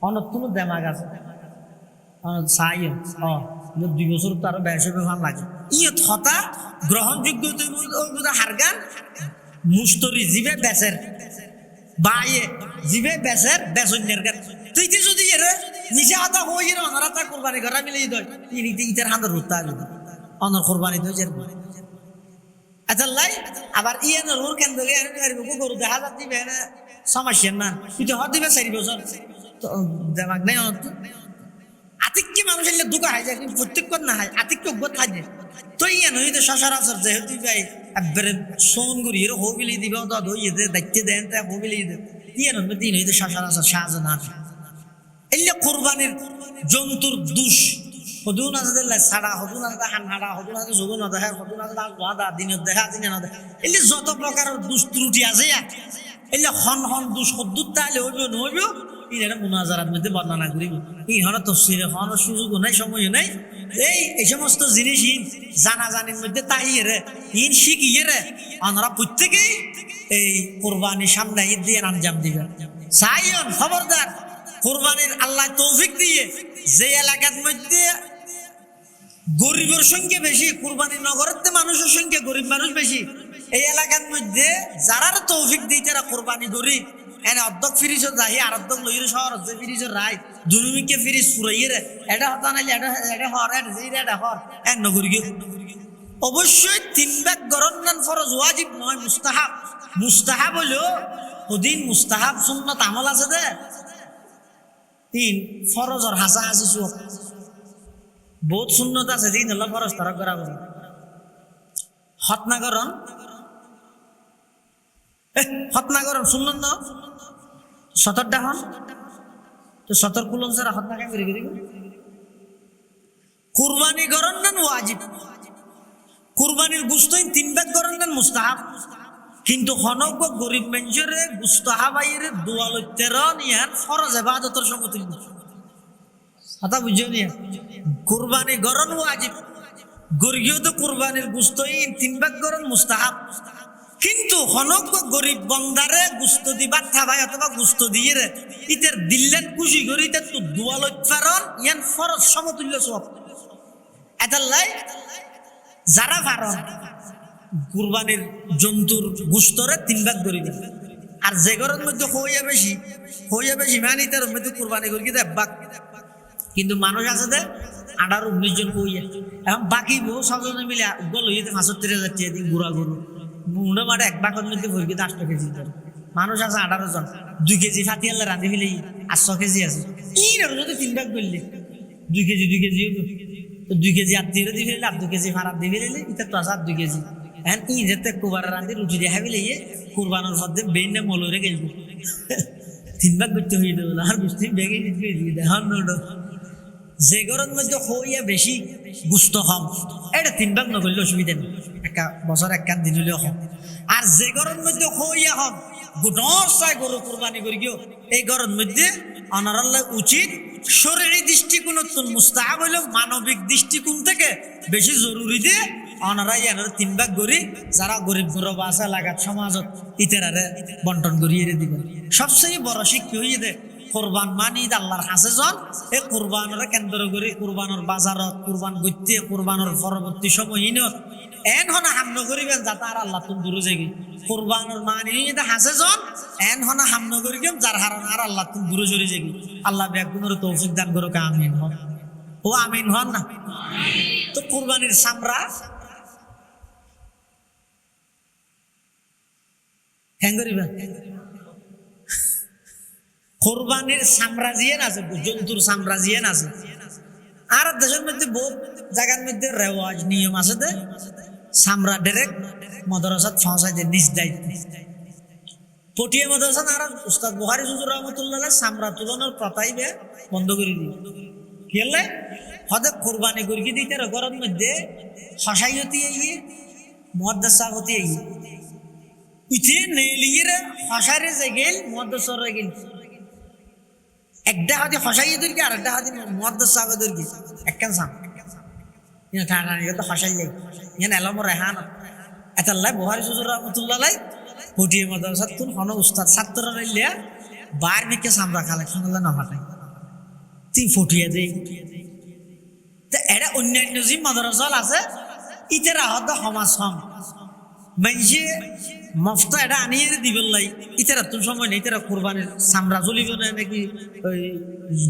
অনেক কোনো দেমাগ আছে চাই 2 বছর তো আরো বেশ ভাল লাগে ইয়ত হতা গ্রহণযোগ্য হারগান মুস্তরি জিবে বেচের বাইয়ে জিবে বেচের বেচন্যের গান তুই যদি এর নিচে হাতা হয়ে অনারা তা কোরবানি করা মিলে ইতার হাতে রুতা অনর কোরবানি তো আচ্ছা লাই আবার ইয়ান রোর কেন্দ্র গরু দেখা যাচ্ছে সমস্যা না তুই হত দিবে 4 বছর তো দেমাগ নেই আতিক কি মানুষ এলে দুঃখ হয় যায় কিন্তু প্রত্যেক না হয় আতিক তো গোত খাই তো ইয়ে নই তো সচরাচর যেহেতু ভাই একবারে সোন করি এর হবিলি দিবে তো দইয়ে দে দায়িত্ব দেন তা হবিলি দে ইয়ে নই দিন হইতে সচরাচর সাহায্য না এলে কোরবানির জন্তুর দুষ হদুন আছে সাড়া হদুন আছে হানহাড়া হদুন আছে যোগন দেখা হদুন আছে আদা দিনের দেখা দিনে না দেখা এলে যত প্রকারের দুষ ত্রুটি আছে এলে হন হন দুষ হদ্দুর তাহলে হইব নহইব ইনারা মুনাজারাত মধ্যে বর্ণনা করিব ইহরা তফসিরে হওয়ার সুযোগ নাই সময় নাই এই সমস্ত জিনিস জানাজানির মধ্যে তাইয়ে রে ইন শিখিয়ে রে আমরা প্রত্যেকেই এই কোরবানির সামনে ঈদ দিয়ে আঞ্জাম দিবে সাইয়ন খবরদার কোরবানির আল্লাহ তৌফিক দিয়ে যে এলাকার মধ্যে গরিবের সংখ্যা বেশি কোরবানির নগরের মানুষের সংখ্যা গরিব মানুষ বেশি এই এলাকার মধ্যে যারা তৌফিক দিয়ে তারা কোরবানি করি এনে অর্ধক ফিরিজর রাহি আর অর্ধক লইর শহর যে ফিরিজর রাই দুনুমিকে ফিরিজ ফুরাইয়ে রে এটা হতা নাইলে এটা হর এটা হর এন নগরী অবশ্যই 3 ভাগ গরন্নান ফরজ ওয়াজিব নয় মুস্তাহাব মুস্তাহাব হলো ওদিন মুস্তাহাব সুন্নাত আমল আছে দে 3 ফরজর হাসা হাসি চুপ বহুত সুন্নত আছে দিন হলো ফরজ তারা করা বলে হতনাগরণ হতনাগরণ শুনলেন না 17টা হন তো 17 কুলন সারা হতনাকা করে গরি কুরবানি গরন্নান ওয়াজিব কুরবানির গোশত 3 ভাগ গরন্নান মুস্তাহাব কিন্তু হনক গরিব মানুষের গোশত হাবাইয়ের দোয়া লইতে রনিয়ার ফরজ ইবাদতের সমতুল্য কথা বুঝছো নি কুরবানি গরন ওয়াজিব গরিও তো কুরবানির গোশত 3 ভাগ গরন মুস্তাহাব কিন্তু হনক গরিব বন্দারে গোশত দিবা থাবাই অথবা গোশত দিয়ে রে ইতের দিল্লেন খুশি করি তে তো দোয়া লইতে রন ইয়ান ফরজ সমতুল্য সব এতাল্লাই যারা পারন কুরবানির জন্তুর গোশতরে 3 ভাগ করিবে আর যে ঘরের মধ্যে হইয়া বেশি মানে তার মধ্যে কুরবানি করি দে বাক কিন্তু মানুষ আছে দে 18-19 জন হইয়া এখন বাকি বউ সবজনে মিলে গল হইতে 75,000 টাকা দিন গুড়া গরু মুন্ডা মাঠে এক বাকের মধ্যে ভরকে 8 কেজি ধরে মানুষ আছে 18 জন 2 কেজি ফাতিয়ালে রাঁধি ফেলে 800 কেজি আছে ইনার যদি 3 ভাগ করলে 2 কেজি তো 2 কেজি আত্মীয় দিয়ে ফেলে 2 কেজি ফারাত দিয়ে ফেলে এটা তো আছে 2 কেজি এখন ই যেতে কুবার রাঁধি রুটি দিয়ে ফেলে কুরবানোর মধ্যে বেইনে মলরে গেল 3 ভাগ করতে হইল আর বুঝতে বেগে দেখান নোড যে ঘরের মধ্যে হইয়া বেশি গুস্ত হম এটা 3 ভাগ না করলে অসুবিধা নেই একটা বছর এক কান দিলে হম আর যে ঘরের মধ্যে হইয়া হম গোটর চাই গরু কুরবানি করি গিয়ে এই ঘরের মধ্যে অনারাল্লাহ উচিত শরীরী দৃষ্টিকোণ মুস্তাহাব হইল মানবিক দৃষ্টিকোণ থেকে বেশি জরুরি দিয়ে অনারাই এনারা 3 ভাগ করি যারা গরিব গরব আছে লাগাত সমাজত ইতেরারে বন্টন করিয়ে দিবেন সবচেয়ে বড় শিক্ষা হইয়ে দে কোরবান মানি আল্লাহর হাসে জন এই কোরবানের কেন্দ্র করে কোরবানের বাজারত কোরবান গত্যে কোরবানের পরবর্তী সময়ইনত এন হনা হামন করিবেন যাতে আর আল্লাহ তুমি দূরে যাবি কোরবানের মানি এটা হাসে জন এন হনা হামন করিবেন যার হারণ আর আল্লাহ তুমি দূরে চলে যাবি আল্লাহ ব্যাগুনের তৌফিক দান করুক আমিন হন ও আমিন হন না তো কোরবানির সামরা হ্যাঁ করিবেন কোরবানির সাম্রাজ্যিয়ান আছে জন্তুর সাম্রাজ্যিয়ান আছে আর দেশের মধ্যে বহু জায়গার মধ্যে রেওয়াজ নিয়ম আছে দে সামরা ডাইরেক্ট মাদ্রাসাত পৌঁছাই দে নিজ দায়িত্ব পটিয়া মাদ্রাসা আর উস্তাদ বুখারী হুজুর রাহমাতুল্লাহ সামরা তুলনার প্রথাই বে বন্ধ করে দিল কি হলে হদে কুরবানি করি দিতে ঘরের মধ্যে হসাইয়তি এই মুহাদ্দিস হতি এই ইতে নেলিয়ে হসারে জায়গায় মুহাদ্দিসর গেল একটা হাতে হসাইয়ে দরকি আর একটা হাতে মুহাদ্দিস সাহেব দরকি একখান সাম ইনা ঠাড়ানি তো হসাই যাই ইনা এলম রেহান এতাল্লাহ বুখারী হুজুর রাহমাতুল্লাহ আলাইহি পটিয়া মাদ্রাসাত কোন হন উস্তাদ ছাত্ররা লইয়া বার মিকে সামরা কালেকশন হলো না ফাটাই তুই ফটিয়া দেই তা এটা অন্যান্য যে মাদ্রাসা আছে ইতেরা হদ সমাজ হম মানুষে মফতা এটা আনিয়ে দিবেন লাই ইতারা তোর সময় নেই তারা কোরবানির সামরা জ্বলিব না নাকি ওই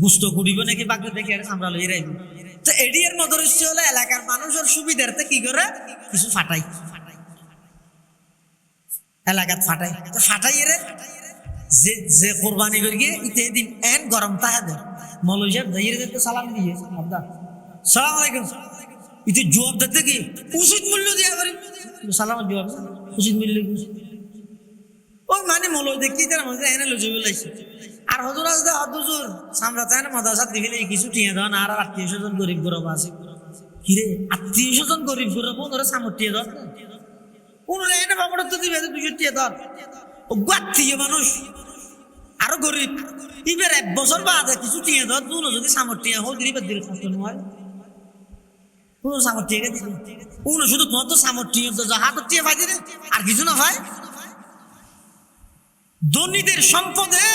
গুস্ত করিব নাকি বাকি দেখে সামরা লই রাখবে তো এডিয়ার মদরস্য হলে এলাকার মানুষের সুবিধার্থে কি করে কিছু ফাটাই এলাকাত ফাটাই তো ফাটাই রে যে কোরবানি করি গিয়ে ইতে দিন এন গরম তাহা দেয় মৌলভী সাহেব দাঁড়িয়ে দেখতে সালাম দিয়ে আবদা সালাম আলাইকুম ইতি জবাব দিতে কি উচিত মূল্য দিয়া পারি সালামের জবাব উচিত মূল্য ওই মানে মৌলভী দেখি তার মধ্যে এনে লজে বলাইছে আর হজুর আজ দে হজুর সামরা তাই না মাদ্রাসা দিলে কিছু টিয়া দেওয়া না আর 800 জন গরিব গরব আছে কিরে 800 জন গরিব গরব ওরা সামর্থ্য দেওয়া ওনারা এনে বাবাটা তো দিবে 200 টিয়া দেওয়া ও গাত্তীয় মানুষ আরো গরিব এবার 1 বছর বাদে কিছু টিয়া দেওয়া দুনো যদি সামর্থ্য হোক গরিবের দিলে কষ্ট নয় কোনো সামর্থ্য দিবে উনো শুধু তোমার তো সামর্থ্য হাত টিয়া পাই দিলে আর কিছু না ভাই ধনীদের সম্পদে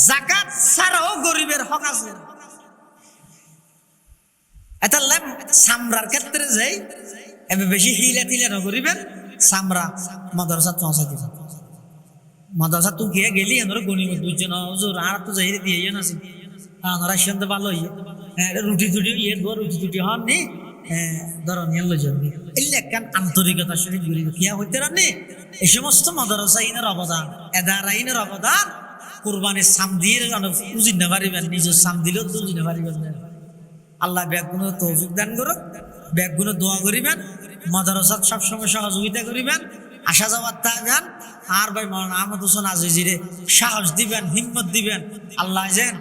যাকাত ছাড়াও গরিবের হক আছে এটা সামরার ক্ষেত্রে যাই এবার বেশি হিলা টিলা না গরিবের সামরা মাদ্রাসা পৌঁছা দিবে মাদ্রাসা তুই গিয়ে গেলি আমরা গণিব দুইজন হুজুর আর তো যাই দিয়ে না আছে আমরা শুনতে ভালো হইয়ে রুটি টুটি ইয়ে রুটি টুটি হন নি ধরনের লজন এলাকান আন্তরিকতার সহিত গরিব কিয়া হইতে রানি এই সমস্ত মাদ্রাসা ইনের অবদান এদার আইনের অবদান কুরবানির সাম দিয়ে বুঝি না পারিবেন নিজের সাম দিলেও তো বুঝি না পারিবেন আল্লাহ ব্যাগগুলো তৌফিক দান করুক ব্যাগগুলো দোয়া করিবেন মাদ্রাসাত সবসময় সহযোগিতা করিবেন আসা যাওয়ার থাকবেন আর ভাই মৌলানা আহমদ হোসেন আজিজিরে সাহস দিবেন হিম্মত দিবেন আল্লাহ যেন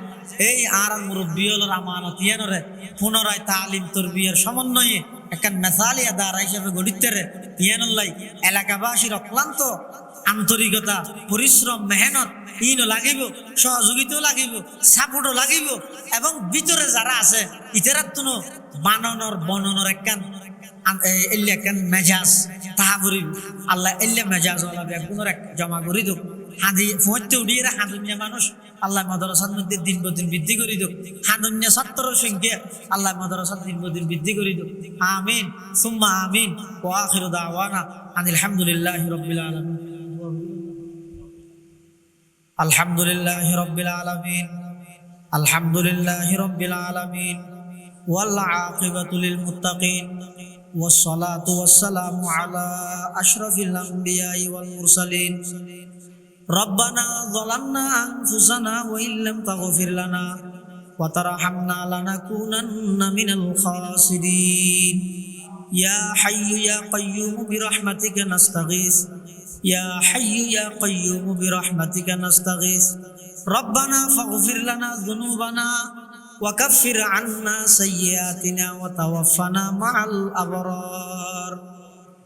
এই আর মুরব্বী হলোর আমানত ইয়ানরে পুনরায় তালিম তরবিয়ার সমন্বয়ে একটা মেসালি আদারা হিসেবে গড়িতেরে ইয়ানুল্লাহ এলাকাবাসীর অক্লান্ত আন্তরিকতা পরিশ্রম মেহনত ইনও লাগিব সহযোগিতাও লাগিব সাপোর্টও লাগিব এবং ভিতরে যারা আছে ইতারাত তুনো বানানোর বনানোর একখান এলাকান মেজাজ তাহা করিব আল্লাহ এল্লা মেজাজ ওলা ব্যাগুনোর এক জমা করি দোক হাঁদি ফুঁতে উঠিয়ে হাঁদুনিয়া মানুষ আল্লাহ মাদ্রাসার মধ্যে দিন বদিন বৃদ্ধি করি দোক হাঁদুনিয়া ছাত্রের সংখ্যা আল্লাহ মাদ্রাসার দিন বদিন বৃদ্ধি করি দোক আমিন সুম্মা আমিন ওয়া আখিরু দাওয়ানা আনিল হামদুলিল্লাহি রাব্বিল আলামিন আলহামদুলিল্লাহি রাব্বিল আলামিন আলহামদুলিল্লাহি রাব্বিল আলামিন ওয়াল আকিবাতু লিল মুত্তাকিন والصلاة والسلام على أشرف الأنبياء والمرسلين ربنا ظلمنا أنفسنا وإن لم تغفر لنا وترحمنا لنكونن من الخاسرين يا حي يا قيوم برحمتك نستغيث يا حي يا قيوم برحمتك نستغيث ربنا فاغفر لنا ذنوبنا وكفر عنا سيئاتنا وتوفنا مع الأبرار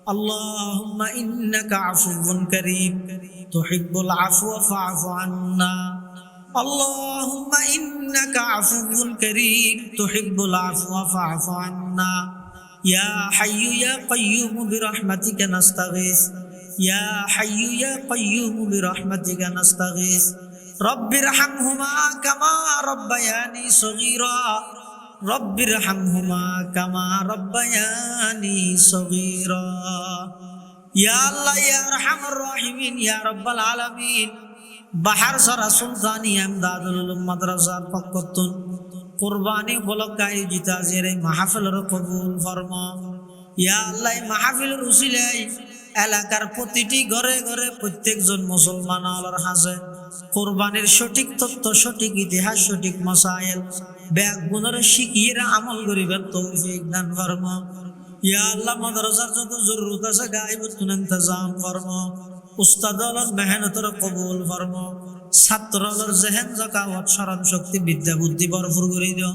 اللهم إنك عفو كريم تحب العفو فاعف عنا اللهم إنك عفو كريم تحب العفو فاعف عنا يا حي يا قيوم برحمتك نستغيث يا حي يا قيوم برحمتك نستغيث رب ارحمهما كما ربياني صغيرا رب ارحمهما كما ربياني صغيرا يا الله يا ارحم الراحمين يا رب العالمين বাহার সরা সুলতানি আমদাদুল উলুম মাদ্রাসার পক্ষতুন কুরবানি উপলক্ষে আয়োজিত আজকের এই মাহফিলের কবুল ফরমা ইয়া আল্লাহ মাহফিলের উসিলায় এলাকার প্রতিটি ঘরে ঘরে প্রত্যেকজন মুসলমান আল্লাহর হাজে কুরবানির সঠিক তথ্য সঠিক ইতিহাস সঠিক মাসাইল ব্যাগুণের শিখিয়ে আমল করিবার তৌফিক দান ফরমা ইয়া আল্লাহ মাদ্রাসার যত জরুরত আছে গায়বতুন ইন্তজাম ফরমা উস্তাদর মেহনতের কবুল ফরমা ছাত্রর জেহেন জাকাওয়াত স্মরণ শক্তি বিদ্যা বুদ্ধি ভরপুর করে দিও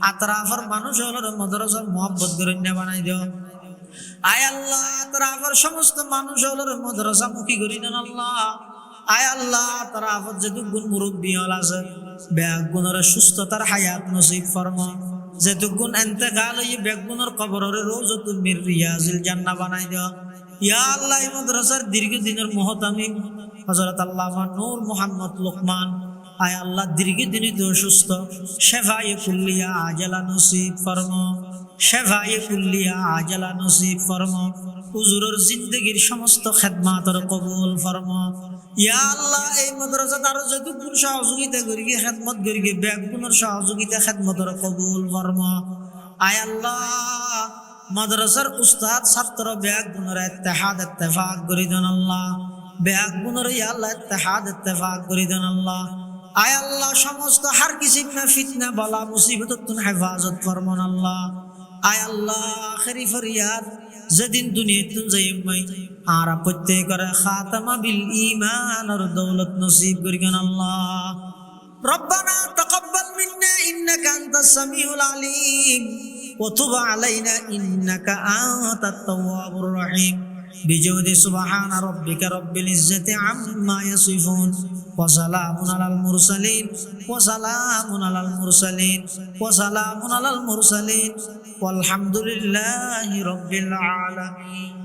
আতরাফর মানুষ হলর মাদ্রাসার মোহাব্বত করে বানাই দিও আয় আল্লাহ আতরাফর সমস্ত মানুষ হলর মাদ্রাসা মুখী করে দেন আল্লাহ আয় আল্লাহ আতরাফর যেটুকুন মুরব্বী হল আছে ব্যাগুণের সুস্থতার হায়াত নসিব ফরমা যেটুকুন এন্তেকাল হয়ে ব্যাগুণের কবরের রোজত মির রিয়াজিল জান্নাহ বানাই দিও ইয়া আল্লাহ মাদ্রাসার দীর্ঘদিনের মুহতামিম হযরত আল্লামা নূর মুহাম্মদ লোকমান আয় আল্লাহ দীর্ঘদিনে তো সুস্থ শেফায়ে কুল্লিয়া আজালা নসিব ফরমা শেফায়ে কুল্লিয়া আজালা নসিব ফরমা হুজুরের জিন্দেগীর সমস্ত খেদমাতের কবুল ফরমা ইয়া আল্লাহ এই মাদ্রাসাত আরো যতটুকু সহযোগিতা করি খেদমত করি ব্যাগুণের সহযোগিতা খেদমতের কবুল ফরমা আয় আল্লাহ মাদ্রাসার উস্তাদ ছাত্র ব্যাগুণের ইত্তেহাদ ইত্তেফাক করে দেন আল্লাহ ব্যাগুণের ইয়া আল্লাহ ইত্তেহাদ ইত্তেফাক করে দেন আল্লাহ আয় আল্লাহ সমস্ত হার কিসিম না ফিতনা বলা মুসিবত তুন হেফাজত ফরমান আল্লাহ। আয় আল্লাহ আখেরি ফরিয়াদ যেদিন দুনিয়াতুন যাইমাই আর প্রত্যেকের খাতামা বিল ঈমান আর দৌলত নসিব করিকেন আল্লাহ। ربنا تقبل منا إنك أنت السميع العليم وتب علينا إنك أنت التواب الرحيم بجود سبحان ربك رب العزة عما يصفون وسلام على المرسلين وسلام على المرسلين وسلام على المرسلين والحمد لله رب العالمين.